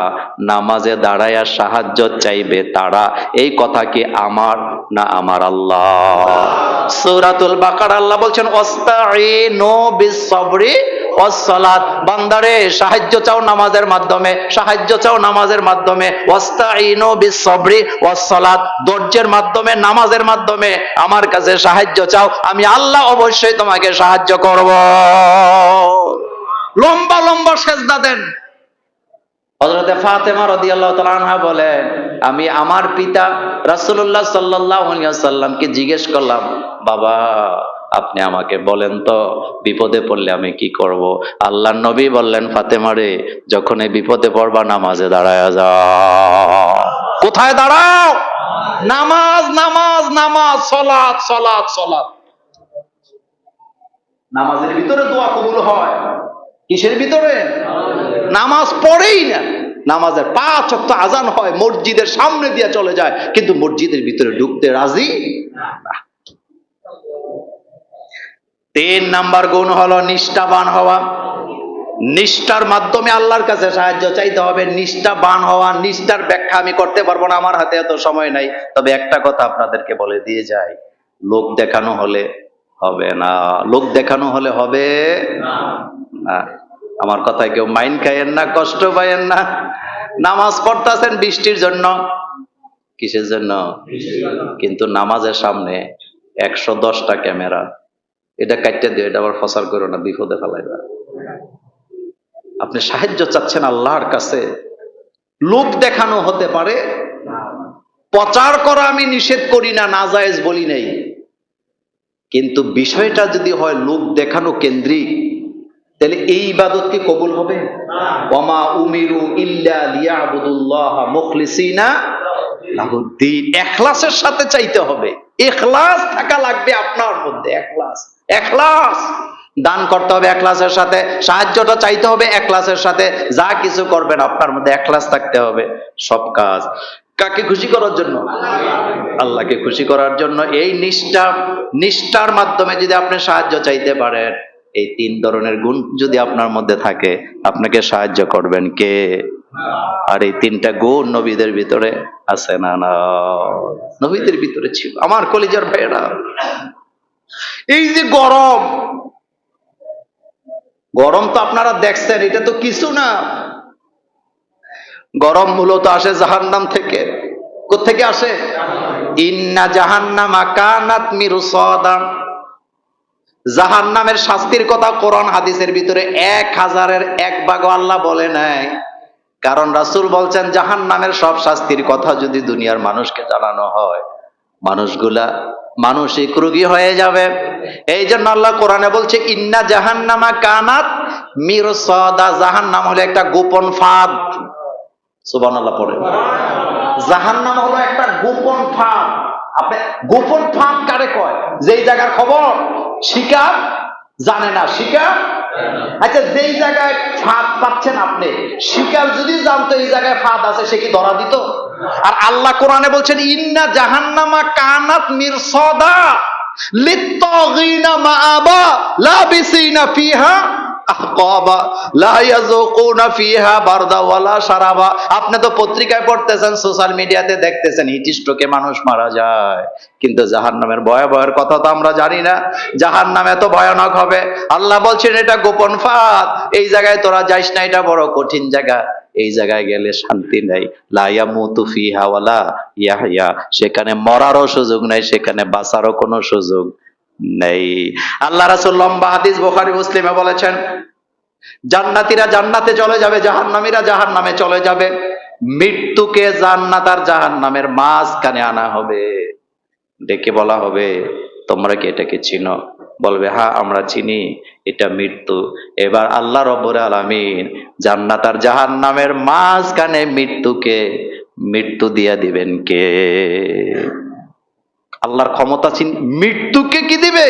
নামাজে দাঁড়ায়া সাহায্য চাইবে তারা। এই কথা কি আমার না আমার আল্লাহ? সূরাতুল বাকারা আল্লাহ বলছেন ওয়াস্তাঈনু বিস-সাবরি ওয়াস-সালাত, বান্দারে সাহায্য চাও নামাজের মাধ্যমে, সাহায্য চাও নামাজের মাধ্যমে। ওয়াস্তাঈনু বিস-সাবরি ওয়াস-সালাত, ধৈর্যের মাধ্যমে, নামাজের মাধ্যমে আমার কাছে সাহায্য চাও, আমি আল্লাহ অবশ্যই তোমাকে সাহায্য করব। লম্বা লম্বা সেজদা দেন। হযরতে ফাতেমা রাদিয়াল্লাহু তাআলা আনহা বলেন, আমি আমার পিতা রাসূলুল্লাহ সাল্লাল্লাহু আলাইহি ওয়াসাল্লামকে জিজ্ঞেস করলাম, বাবা আপনি আমাকে বলেন তো বিপদে পড়লে আমি কি করব? আল্লাহর নবী বললেন, ফাতেমা রে, যখন এই বিপদে পড়বা নামাজে দাঁড়ায়া যাও। কোথায় দাঁড়াও? নামাজ, নামাজ, নামাজ, সালাত, সালাত, সালাত। নামাজের ভিতরে দোয়া কবুল হয়। কিসের ভিতরে? নামাজ পড়েই না। নামাজের 5 ওয়াক্ত আজান হয়, মসজিদের সামনে দিয়ে চলে যায়, কিন্তু মসজিদের ভিতরে ঢুকতে রাজি না। 3 নাম্বার গুণ হলো নিষ্ঠাবান হওয়া। নিষ্ঠার মাধ্যমে আল্লাহর কাছে সাহায্য চাইতে হবে। নিষ্ঠাবান হওয়া, নিষ্ঠার ব্যাখ্যা আমি করতে পারবো না, আমার হাতে এত সময় নাই। তবে একটা কথা আপনাদেরকে বলে দিয়ে যাই, লোক দেখানো হলে হবে না। লোক দেখানো হলে হবে না। আমার কথায় কেউ মাইন্ড খাইয়েন না, কষ্ট পাইয়েন না। নামাজ পড়তেছেন বৃষ্টির জন্য, কিসের জন্য? কিন্তু নামাজের সামনে 110টা ক্যামেরা, এটা কাটতে দিও, এটা আবার ফসার করো না, বিপদে ফেলাইবা। আপনি সাহায্য চাচ্ছেন আল্লাহর কাছে, লোক দেখানো হতে পারে। প্রচার করা আমি নিষেধ করি না, নাজায়েজ বলি নাই, কিন্তু বিষয়টা যদি হয় লোক দেখানো কেন্দ্রিক, তাহলে এই ইবাদত কি কবুল হবে? ওয়ামা উমিরু ইল্লা লিয়াবুদুল্লাহা মুখলিসিনা লাহুদ্দিন। ইখলাসের সাথে চাইতে হবে, ইখলাস থাকা লাগবে আপনার মধ্যে। ইখলাস, ইখলাস। দান করতে হবে ইখলাসের সাথে, সাহায্যটা চাইতে হবে ইখলাসের সাথে, যা কিছু করবেন আপনার মধ্যে ইখলাস থাকতে হবে। সব কাজ কাকে খুশি করার জন্য? আল্লাহকে খুশি করার জন্য। এই নিষ্ঠার মাধ্যমে যদি আপনি সাহায্য চাইতে পারেন, এই 3 ধরনের গুণ যদি আপনার মধ্যে থাকে, আপনাকে সাহায্য করবেন কে? আর এই 3টা গুণ নবীদের ভিতরে আছে না? না, নবীদের ভিতরে ছিল। আমার কলিজার ভাইয়েরা, এই যে গরম, গরম তো আপনারা দেখছেন, এটা তো কিছু না। গরম মূলত আসে জাহান্নাম থেকে। কোত্থেকে আসে? ইন্না জাহান্নামা কানাত মিরসাদা। জাহান্নামের শাস্তির কথা কোরআন হাদিসের ভিতরে 1000-এর 1 ভাগও আল্লাহ বলে নাই। কারণ রাসূল বলছেন জাহান্নামের সব শাস্তির কথা যদি দুনিয়ার মানুষকে জানানো হয়, মানুষগুলা মানসিক রোগী হয়ে যাবে। এই জন্য আল্লাহ কোরআনে বলছে ইন্না জাহান্নামা কানাত মিরসাদা। জাহান্নাম হলো একটা গোপন ফাঁদ। সুবহানাল্লাহ পড়ে। জাহান্নাম হলো একটা গোপন ফাঁদ। আপনি গোপন ফাঁদ কারে কয়? যেই জায়গার খবর শিকার জানে না, শিকার। আচ্ছা, যেই জায়গায় ফাঁদ পাচ্ছেন আপনি, শিকার যদি জানতো এই জায়গায় ফাঁদ আছে, সে কি ধরা দিত? আর আল্লাহ কোরআনে বলছেন ইন্না জাহান্নামা কানাত মিরসাদা লিত্তাগিনা মাআবা লাবিসিনা ফিহা আহকাবা লা ইয়াযুকুনা ফিহা বারদা ওয়ালা শারাবা। আপনি তো পত্রিকায় পড়তেছেন, সোশ্যাল মিডিয়াতে দেখতেছেন হিটস্ট্রোকে মানুষ মারা যায়, কিন্তু জাহান্নামের ভয়াবহের কথা তো আমরা জানি না। জাহান্নাম এত ভয়ানক হবে, আল্লাহ বলছেন এটা গোপন ফাঁদ, এই জায়গায় তোরা যাইস না, এটা বড় কঠিন জায়গা, এই জায়গায় গেলে শান্তি নাই। লা ইয়ামুতু ফিহা ওয়ালা ইয়াহইয়া। সেখানে মরারও সুযোগ নাই, সেখানে বাঁচারও কোনো সুযোগ নেই। আল্লাহ রাসূল লম্বা হাদিস বুখারী মুসলিমে বলেছেন জান্নাতীরা জান্নাতে চলে যাবে, জাহান্নামীরা জাহান্নামে চলে যাবে। মৃত্যুকে জান্নাত আর জাহান্নামের মাঝখানে আনা হবে, ডেকে বলা হবে তোমরা কি এটাকে চিনো? বলবে হ্যাঁ আমরা চিনি, এটা মৃত্যু। এবার আল্লাহ রব্বুল আলামিন জান্নাত আর জাহান্নামের মাঝখানে মৃত্যু দিয়া দিবেন কে? আল্লাহর ক্ষমতা চিন, মৃত্যুকে কি দিবে?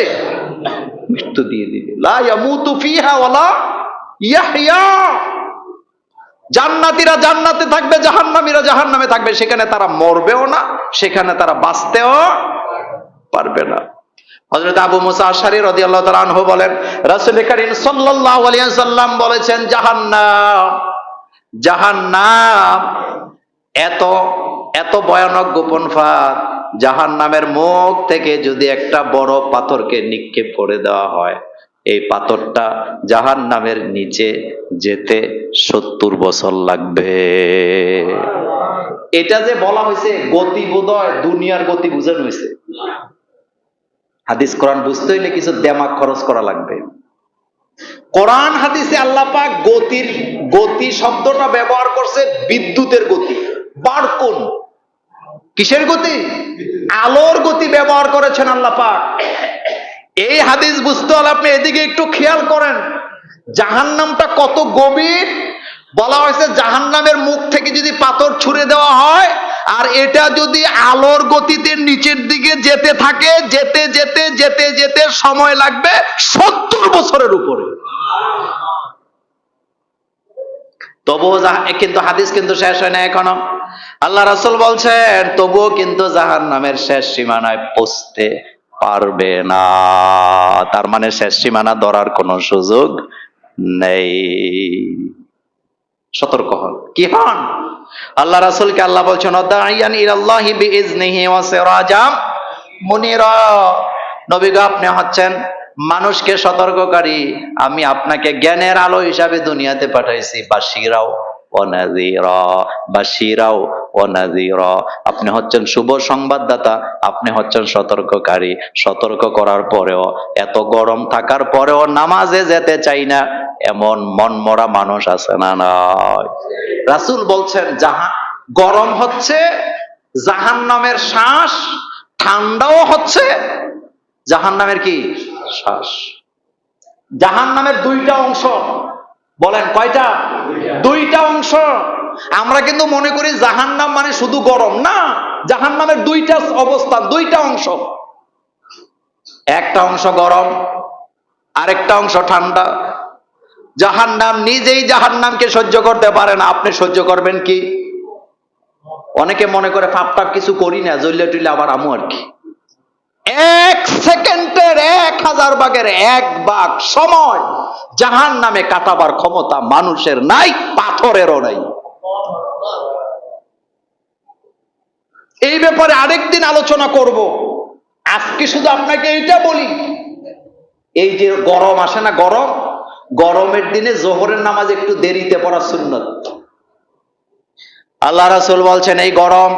মৃত্যু দিয়ে দিবে। লা ইয়ামুতু ফিহা ওয়ালা ইয়াহইয়া। জান্নাতীরা জান্নাতে থাকবে, জাহান্নামীরা জাহান্নামে থাকবে, সেখানে তারা মরবেও না, সেখানে তারা বাঁচতেও পারবে না। হযরত আবু মুসা আশআরী রাদিয়াল্লাহু তাআলা আনহু বলেন রাসূল কারীম সাল্লাল্লাহু আলাইহি ওয়াসাল্লাম বলেছেন জাহান্নাম এত এত ভয়ানক গোপন ফাঁদ, জাহান্নামের মুখ থেকে যদি একটা বড় পাথরকে নিক্ষেপ করে দেওয়া হয়, এই পাথরটা জাহান্নামের নিচে যেতে 70 বছর লাগবে। এটা যে বলা হয়েছে গতি, বোধহয় দুনিয়ার গতি বুঝানো হয়েছে। হাদিস কোরআন বুঝতে হইলে কিছু দিমাগ খরচ করা লাগবে। কোরআন হাদিসে আল্লাহ পাক গতি শব্দটা ব্যবহার করছে বিদ্যুতের গতি, বারকুন। কিসের গতি? আলোর গতি ব্যবহার করেছেন আল্লাহ পাক। এই হাদিস বুঝতে হলে আপনি এদিকে একটু খেয়াল করেন, জাহান্নামটা কত গভীর। বলা হয়েছে জাহান্নামের মুখ থেকে যদি পাথর ছুঁড়ে দেওয়া হয়, আর এটা যদি আলোর গতিতে নিচের দিকে যেতে থাকে, যেতে যেতে যেতে যেতে সময় লাগবে 70 বছরের উপরে। তবুও কিন্তু হাদিস কিন্তু শেষ হয় না এখনো। আল্লাহ রাসূল বলছেন তবুও কিন্তু জাহান্নামের শেষ সীমানায় পৌঁছতে পারবে না। তার মানে শেষ সীমানা ধরার কোনো সুযোগ নেই। সতর্ক হন। কি হন? আল্লাহ রাসূলকে আল্লাহ বলছেন দাইয়ান ইলাল্লাহি বিইজনিহি ওয়া সিরাজাম মুনিরা। নবী গো, আপনি হচ্ছেন মানুষকে সতর্ককারী, আমি আপনাকে জ্ঞানের আলো হিসাবে দুনিয়াতে পাঠাইছি। বাশিরাও ওয়া নাযীরা, বাশিরাও ওয়া নাযীরা। আপনি হচ্ছেন শুভ সংবাদদাতা, আপনি হচ্ছেন সতর্ককারী। সতর্ক করার পরেও, এত গরম থাকার পরেও নামাজে যেতে চাই না, এমন মনমরা মানুষ আছে না নয়? রাসূল বলছেন গরম হচ্ছে জাহান্নামের শ্বাস, ঠান্ডাও হচ্ছে জাহান্নামের কি শ্বাস। জাহান্নামের 2টা অংশ। বলেন কয়টা? 2টা অংশ। আমরা কিন্তু মনে করি জাহান্নাম মানে শুধু গরম, না, জাহান্নামের 2টা অবস্থান, 2টা অংশ। একটা অংশ গরম, আরেকটা অংশ ঠান্ডা। জাহান্নাম নিজেই জাহান্নামকে সহ্য করতে পারে না, আপনি সহ্য করবেন কি? অনেকে মনে করে পাপ কিছু করি না, জ্বললে টুইলে আবার আমু আর কি। 1 সেকেন্ডের 1000 ভাগের 1 ভাগ সময় জাহান্নামে কাটাবার ক্ষমতা মানুষের নাই, পাথরেরও নাই। এই ব্যাপারে আরেকদিন আলোচনা করব। আজকে শুধু আপনাকে এইটা বলি, এই যে গরম আসে না, গরমের দিনে জোহরের নামাজ একটু দেরিতে পড়া সুন্নত। আল্লাহ রাসূল বলছেন এই গরম,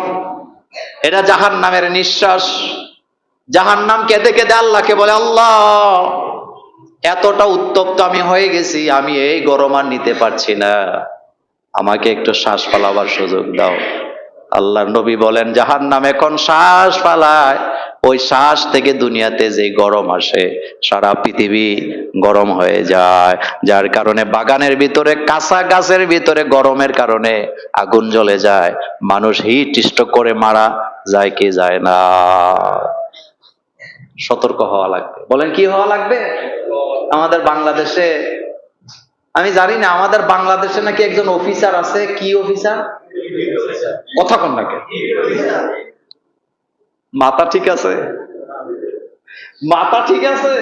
এটা জাহান্নামের নিঃশ্বাস। জাহান্নাম কেঁদে কেঁদে আল্লাহকে বলে, আল্লাহ এতটা উত্তপ্ত আমি হয়ে গেছি, আমি এই গরম আর নিতে পারছি না, আমাকে একটু শ্বাস ফালাবার সুযোগ দাও। আল্লাহর নবী বলেন, জাহান্নাম এখন শ্বাস ফালায়, ওই শ্বাস থেকে দুনিয়াতে যে গরম আসে সারা পৃথিবী গরম হয়ে যায়। যার কারণে বাগানের ভিতরে, কাঁচা গাছের ভিতরে গরমের কারণে আগুন জ্বলে যায়, মানুষ হিট স্ট্রোক করে মারা যায় কি যায় না। সতর্ক হওয়া লাগবে। বলেন কি হওয়া লাগবে? আমাদের বাংলাদেশে, আমি জানি না, আমাদের বাংলাদেশে নাকি একজন অফিসার আছে। কি অফিসার? কথা কন নাকি? মাথা ঠিক আছে? মাথা ঠিক আছে?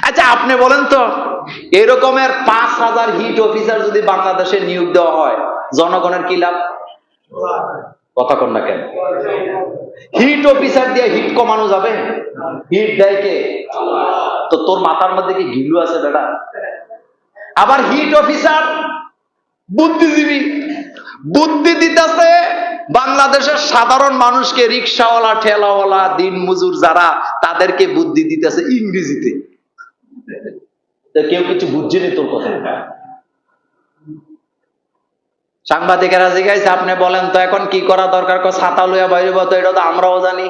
আচ্ছা আপনি বলেন তো, এরকমের 5,000 হিট অফিসার যদি বাংলাদেশে নিয়োগ দেওয়া হয়, জনগণের কি লাভ? কথা কন না কেন? হিট অফিসার দিয়ে হিট কমানো যাবে? হিট দেয় কে? তো তোর মাথার মধ্যে কি ঘিলু আছে বেটা? আবার হিট অফিসার বুদ্ধিজীবী, বুদ্ধি দিতেছে বাংলাদেশের সাধারণ মানুষকে, রিক্সাওয়ালা, ঠেলাওয়ালা, দিন মজুর যারা, তাদেরকে বুদ্ধি দিতেছে ইংরেজিতে। কেউ কিছু বুঝছেনি তোর কথা। সাংবাদিকেরা জিজ্ঞাসা, আপনি বলেন তো এখন কি করা দরকার? ছাতা লইয়া বাইরে, তো এটা তো আমরাও জানি,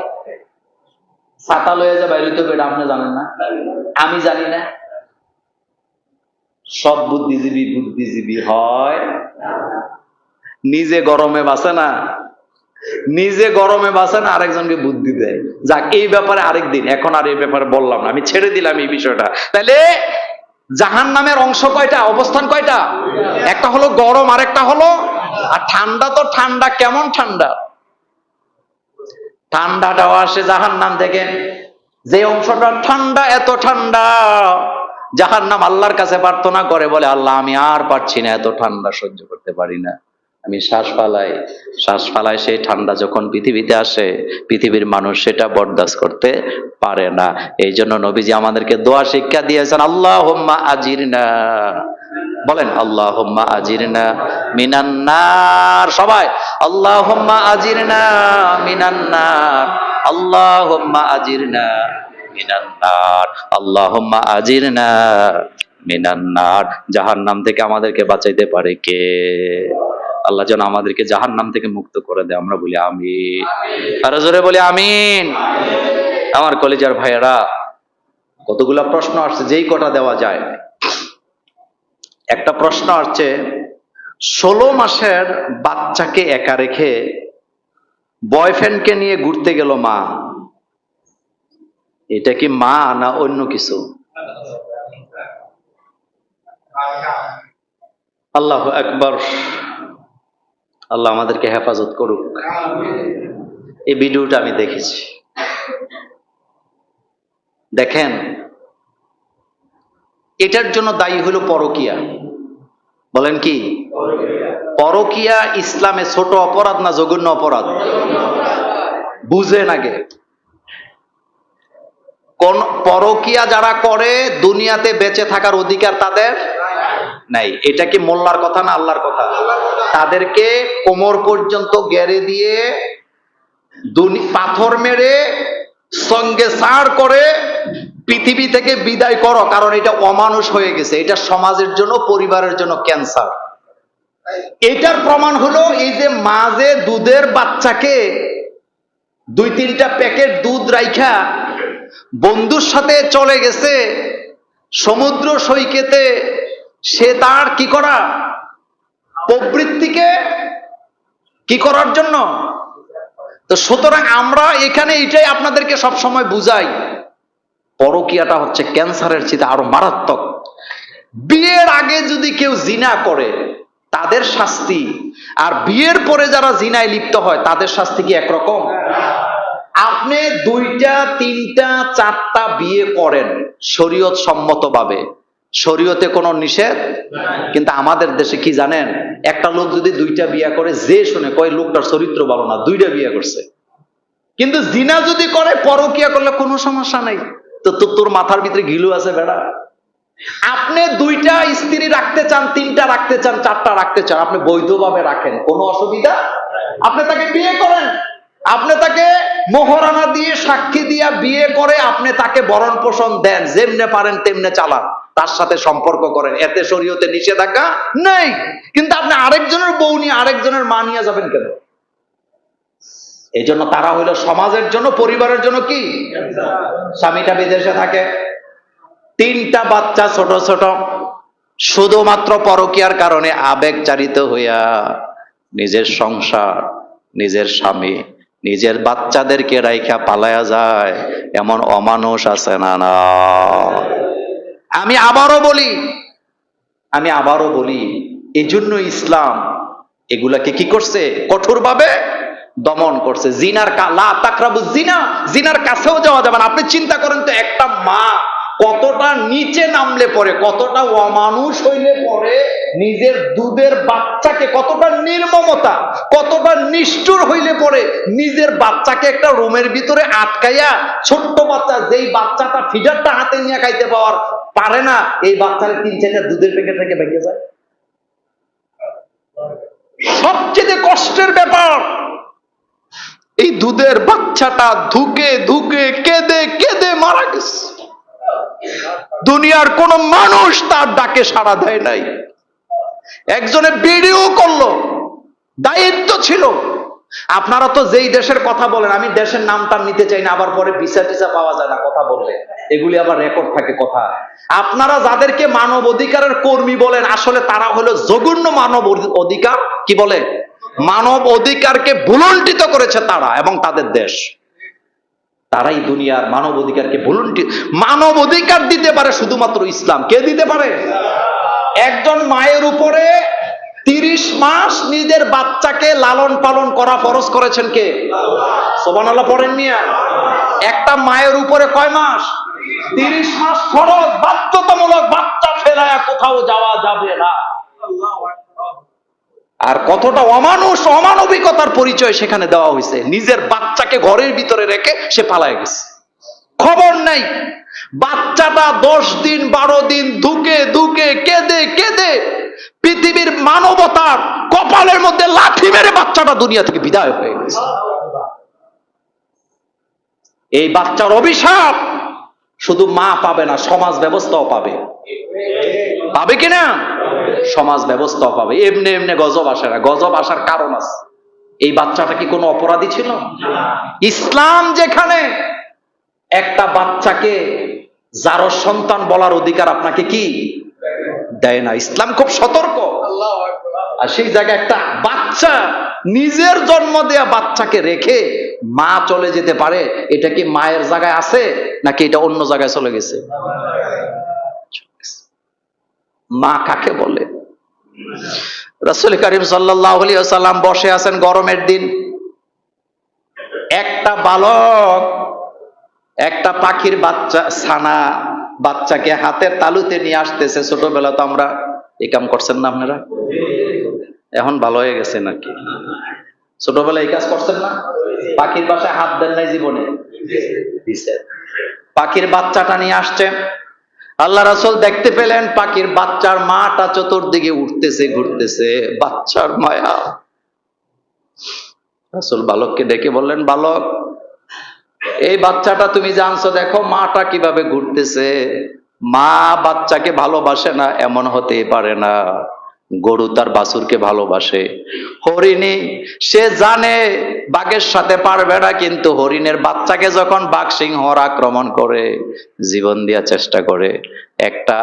ছাতা লইয়া যে বাইরে তো এটা আপনি জানেন না, আমি জানি না। সব বুদ্ধিজীবী হয়, নিজে গরমে বাঁচে না, আরেকজনকে বুদ্ধি দেয়। যাক, এই ব্যাপারে আরেকদিন, এখন আর এই ব্যাপারে বললাম না, আমি ছেড়ে দিলাম এই বিষয়টা। তাহলে জাহান্নামের অংশ কয়টা, অবস্থান কয়টা? একটা হলো গরম, আর একটা হলো আর ঠান্ডা। তো ঠান্ডা কেমন ঠান্ডা? ঠান্ডাটাও আসে জাহান্নাম থেকে, যে অংশটা ঠান্ডা, এত ঠান্ডা জাহান্নাম আল্লাহর কাছে প্রার্থনা করে, বলে আল্লাহ আমি আর পারছি না, এত ঠান্ডা সহ্য করতে পারি না, আমি শ্বাস ফালাই। সেই ঠান্ডা যখন পৃথিবীতে আসে, পৃথিবীর মানুষ সেটা বরদাস্ত করতে পারে না। এই জন্য নবীজি আমাদেরকে দোয়া শিক্ষা দিয়েছেন, আল্লাহুম্মা আজিরনা, বলেন আল্লাহুম্মা আজিরনা মিনান নার। সবাই আল্লাহুম্মা আজিরনা মিনান নার, আল্লাহুম্মা আজিরনা মিনান নার, আল্লাহুম্মা আজিরনা মিনান নার। জাহান্নাম থেকে আমাদেরকে বাঁচাইতে পারে কে? আল্লাহ যেন আমাদেরকে জাহান্নাম থেকে মুক্ত করে দেয়। আমরা বলি আমিন। আরো জোরে বলি আমিন। আমার কলেজের ভাইয়েরা, কতগুলা প্রশ্ন আসছে, যেই কটা দেওয়া যায়। একটা প্রশ্ন আসছে, 16 মাসের বাচ্চাকে একা রেখে বয়ফ্রেন্ডকে নিয়ে ঘুরতে গেল মা, এটা কি মা না অন্য কিছু? আল্লাহু আকবার। আল্লাহ আমাদেরকে হেফাজত করুক। এই ভিডিওটা আমি দেখেছি। দেখেন, এটার জন্য দায়ী হলো পরকিয়া। বলেন কি? পরকিয়া ইসলামে ছোট অপরাধ না জঘন্য অপরাধ? বুঝেন আগে। কোন পরকিয়া যারা করে, দুনিয়াতে বেঁচে থাকার অধিকার তাদের নাই। এটা কি মোল্লার কথা না আল্লাহর কথা? তাদেরকে কোমর পর্যন্ত গেড়ে দিয়ে পাথর মেরে সঙ্গে সাড় করে পৃথিবী থেকে বিদায় করো, কারণ এটা অমানুষ হয়ে গেছে, এটা সমাজের জন্য, পরিবারের জন্য ক্যান্সার। এটার প্রমাণ হলো এই যে মা যে দুধের বাচ্চাকে 2-3টা প্যাকেট দুধ রাইখা বন্ধুর সাথে চলে গেছে সমুদ্র সৈকতে, সে তার কি করা প্রবৃত্তিকে কি করার জন্য। তো সুতরাং আমরা এখানে এটাই আপনাদেরকে সব সময় বুঝাই, পরকীয়াটা হচ্ছে ক্যান্সারের চেয়ে আরো মারাত্মক। বিয়ের আগে যদি কেউ জিনা করে তাদের শাস্তি, আর বিয়ের পরে যারা জিনায় লিপ্ত হয় তাদের শাস্তি কি একরকম? আপনি 2টা 3টা 4টা বিয়ে করেন শরীয়ত সম্মতভাবে, শরীয়তে কোনো নিষেধ। কিন্তু আমাদের দেশে কি জানেন, একটা লোক যদি 2টা বিয়ে করে, যে শুনে কয় লোকটার চরিত্র ভালো না, 2টা বিয়ে করছে। কিন্তু জিনা যদি করে, পরকিয়া করলে কোনো সমস্যা নাই। তো তোর মাথার ভিতরে ঘিলু আছে বেড়া। আপনি 2টা স্ত্রী রাখতে চান, 3টা রাখতে চান, 4টা রাখতে চান, আপনি বৈধভাবে রাখেন, কোনো অসুবিধা। আপনি তাকে বিয়ে করেন, আপনি তাকে মোহরানা দিয়ে সাক্ষী দিয়া বিয়ে করে আপনি তাকে ভরণ পোষণ দেন, যেমনে পারেন তেমনে চালান, তার সাথে সম্পর্ক করেন, এতে শরীয়তে নিষেধাজ্ঞা নেই। কিন্তু আপনি আরেকজনের বউ নিয়ে আরেকজনের মা নিয়ে যাবেন কেন? এই জন্য তারা হইল সমাজের জন্য, পরিবারের জন্য কি? স্বামীটা বিদেশে থাকে, 3টা বাচ্চা ছোট ছোট, শুধুমাত্র পরকীয়ার কারণে আবেগচারিত হইয়া নিজের সংসার, নিজের স্বামী, নিজের বাচ্চাদেরকে রাইখা পালায়া যায়, এমন অমানুষ আছে না? না, আমি আবারও বলি, এই জন্য ইসলাম এগুলাকে কি করছে? কঠোরভাবে দমন করছে। জিনার লা তাকরাবু জিনা, জিনার কাছেও যাওয়া যাবে না। আপনি চিন্তা করেন তো, একটা মা কতটা নিচে নামলে পরে, কতটা অমানুষ হইলে পরে নিজের দুধের বাচ্চাকে, কতটা নির্মমতা, কতটা নিষ্ঠুর হইলে পরে নিজের বাচ্চাকে একটা রুমের ভিতরে আটকাইয়া, ছোট্ট বাচ্চা, যেই বাচ্চাটা ফিডারটা হাতে নিয়ে খাইতে পারে না, এই বাচ্চার 3-4টা দুধের প্যাকেট রেখে ভেঙে যায়। সবচেয়ে কষ্টের ব্যাপার, এই দুধের বাচ্চাটা ধুকে ধুকে কেঁদে কেঁদে মারা গেছে। দুনিয়ার কোন মানুষ তার ডাকে সাড়া দেয় নাই। একজনে ভিডিও করলো, দায়িত্ব ছিল। আপনারা তো যেই দেশের কথা বলেন, আমি দেশের নামটা নিতে চাই না, আবার পরে ভিসা টিসা পাওয়া যায় না কথা বললে, এগুলি আবার রেকর্ড থাকে কথা। আপনারা যাদেরকে মানব অধিকারের কর্মী বলেন, আসলে তারা হলো জঘন্য মানব অধিকার, কি বলে, মানব অধিকারকে ভুলুণ্ঠিত করেছে তারা এবং তাদের দেশ। তারাই দুনিয়ার মানব অধিকারকে মানব অধিকার দিতে পারে শুধুমাত্র ইসলাম। কে দিতে পারে? একজন মায়ের উপরে 30 মাস নিজের বাচ্চাকে লালন পালন করা ফরজ করেছেন কে? সুবহানাল্লাহ পড়েন মিয়া। একটা মায়ের উপরে কয় মাস? 30 মাস ফরজ, বাধ্যতামূলক। বাচ্চা ফেলায়া কোথাও যাওয়া যাবে না। আর কতটা অমানুষ, অমানবিকতার পরিচয় সেখানে দেওয়া হয়েছে। নিজের বাচ্চাকে ঘরের ভিতরে রেখে সে পালায় গেছে, খবর নাই। বাচ্চাটা 10 দিন 12 দিন ধুকে ধুকে কেঁদে কেঁদে পৃথিবীর মানবতার কপালের মধ্যে লাথি মেরে বাচ্চাটা দুনিয়া থেকে বিদায় হয়ে গেছে। এই বাচ্চার অভিশাপ শুধু মা পাবে না, সমাজ ব্যবস্থাও পাবে। পাবে কিনা? সমাজ ব্যবস্থাও পাবে। এমনি এমনি গজব আসে না, গজব আসার কারণ আছে। এই বাচ্চাটা কি কোনো অপরাধী ছিল? ইসলাম যেখানে একটা বাচ্চাকে যার সন্তান বলার অধিকার আপনাকে কি দেয় না, ইসলাম খুব সতর্ক। আর সেই জায়গায় একটা বাচ্চা, নিজের জন্ম দেয়া বাচ্চাকে রেখে মা চলে যেতে পারে, এটা কি মায়ের জায়গায় আছে নাকি এটা অন্য জায়গায় চলে গেছে? মা কাকে বলে? রাসূল করিম সাল্লাল্লাহু আলাইহি ওয়াসাল্লাম বসে আছেন গরমের দিন, একটা বালক, একটা পাখির বাচ্চা, ছানা বাচ্চাকে হাতের তালুতে নিয়ে আসতেছে। ছোটবেলা তো আমরা এই কাম করছেন না আপনারা? এখন ভালো হয়ে গেছে নাকি? ছোটবেলায় এই কাজ করছেন না? পাখির বাসায় হাত দেন নাই জীবনে? পাখির বাচ্চাটা নিয়ে আসছে। আল্লাহ রাসূল দেখতে পেলেন পাখির বাচ্চার মাটা চতুর্দিকে উঠতেছে ঘুরতেছে, বাচ্চার মায়া। রাসূল বালককে ডেকে বললেন, বালক, এই বাচ্চাটা তুমি জানছো, দেখো মাটা কিভাবে ঘুরতেছে। মা বাচ্চাকে ভালোবাসে না এমন হতেই পারে না। গরু তার বাছুরকে ভালোবাসে, হরিণী সে জানে বাঘের সাথে পারবে না, কিন্তু হরিণের বাচ্চাকে যখন বাঘ সিংহ আক্রমণ করে জীবন দেওয়ার চেষ্টা করে। একটা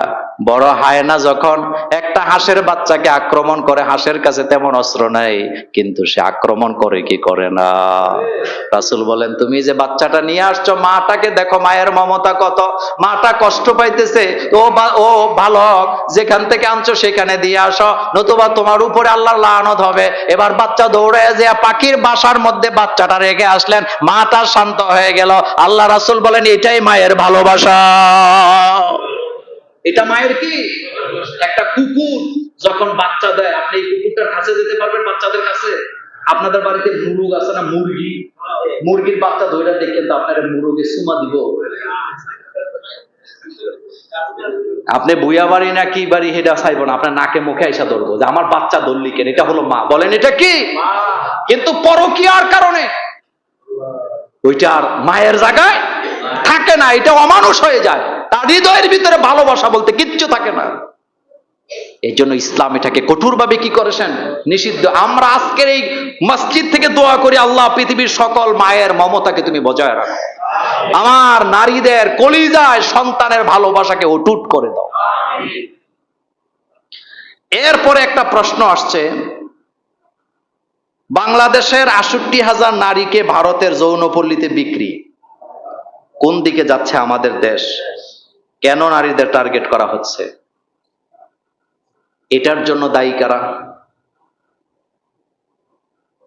বড় হায়না যখন একটা হাঁসের বাচ্চাকে আক্রমণ করে, হাঁসের কাছে তেমন অস্ত্র নাই, কিন্তু সে আক্রমণ করে কি করে না? রাসূল বলেন, তুমি যে বাচ্চাটা নিয়ে আসছো, মাটাকে দেখো, মায়ের মমতা কত। মাটা কষ্ট পাইতেছে, ও বালক, যেখান থেকে আনছো সেখানে দিয়ে আসো, নতুবা তোমার উপরে আল্লাহর লানত হবে। এবার বাচ্চা দৌড়ে যে পাখির বাসার মধ্যে বাচ্চাটা রেখে আসলেন, মাটা শান্ত হয়ে গেল। আল্লাহ রাসূল বলেন, এটাই মায়ের ভালোবাসা। এটা মায়ের কি? একটা কুকুর যখন বাচ্চা দেয়, আপনি এই কুকুরটার কাছে যেতে পারবেন? বাচ্চাদের কাছে আপনাদের বাড়িতে মুরগ আছে না, মুরগি মুরগির বাচ্চা ধরে দেখেন তো আপনার মুরগি সুমা দিব? আপনি বুয়া বাড়ি না কি বাড়ি হেডা চাইব না, আপনার নাকে মুখে আইসা ধরবো যে আমার বাচ্চা ধরলি কেন, এটা হলো মা। বলেন এটা কি? কিন্তু পরকীয়ার কারণে ওইটা আর মায়ের জায়গায় থাকে না, এটা অমানুষ হয়ে যায়, তার হৃদয়ের ভিতরে ভালোবাসা বলতে কিচ্ছু থাকে না। এই জন্য ইসলাম এটাকে কঠোরভাবে কি করেছেন? নিষিদ্ধ। আমরা আজকের এই মসজিদ থেকে দোয়া করি, আল্লাহ পৃথিবীর সকল মায়ের মমতাকে তুমি বজায় রাখো, আমার নারীদের কলিজায় সন্তানের ভালোবাসাকে অটুট করে দাও। এরপরে একটা প্রশ্ন আসছে, বাংলাদেশের ৬৮,০০০ নারীকে ভারতের যৌনপল্লীতে বিক্রি, কোন দিকে যাচ্ছে আমাদের দেশ? কেন নারীদের টার্গেট করা হচ্ছে? এটার জন্য দায়ী কারা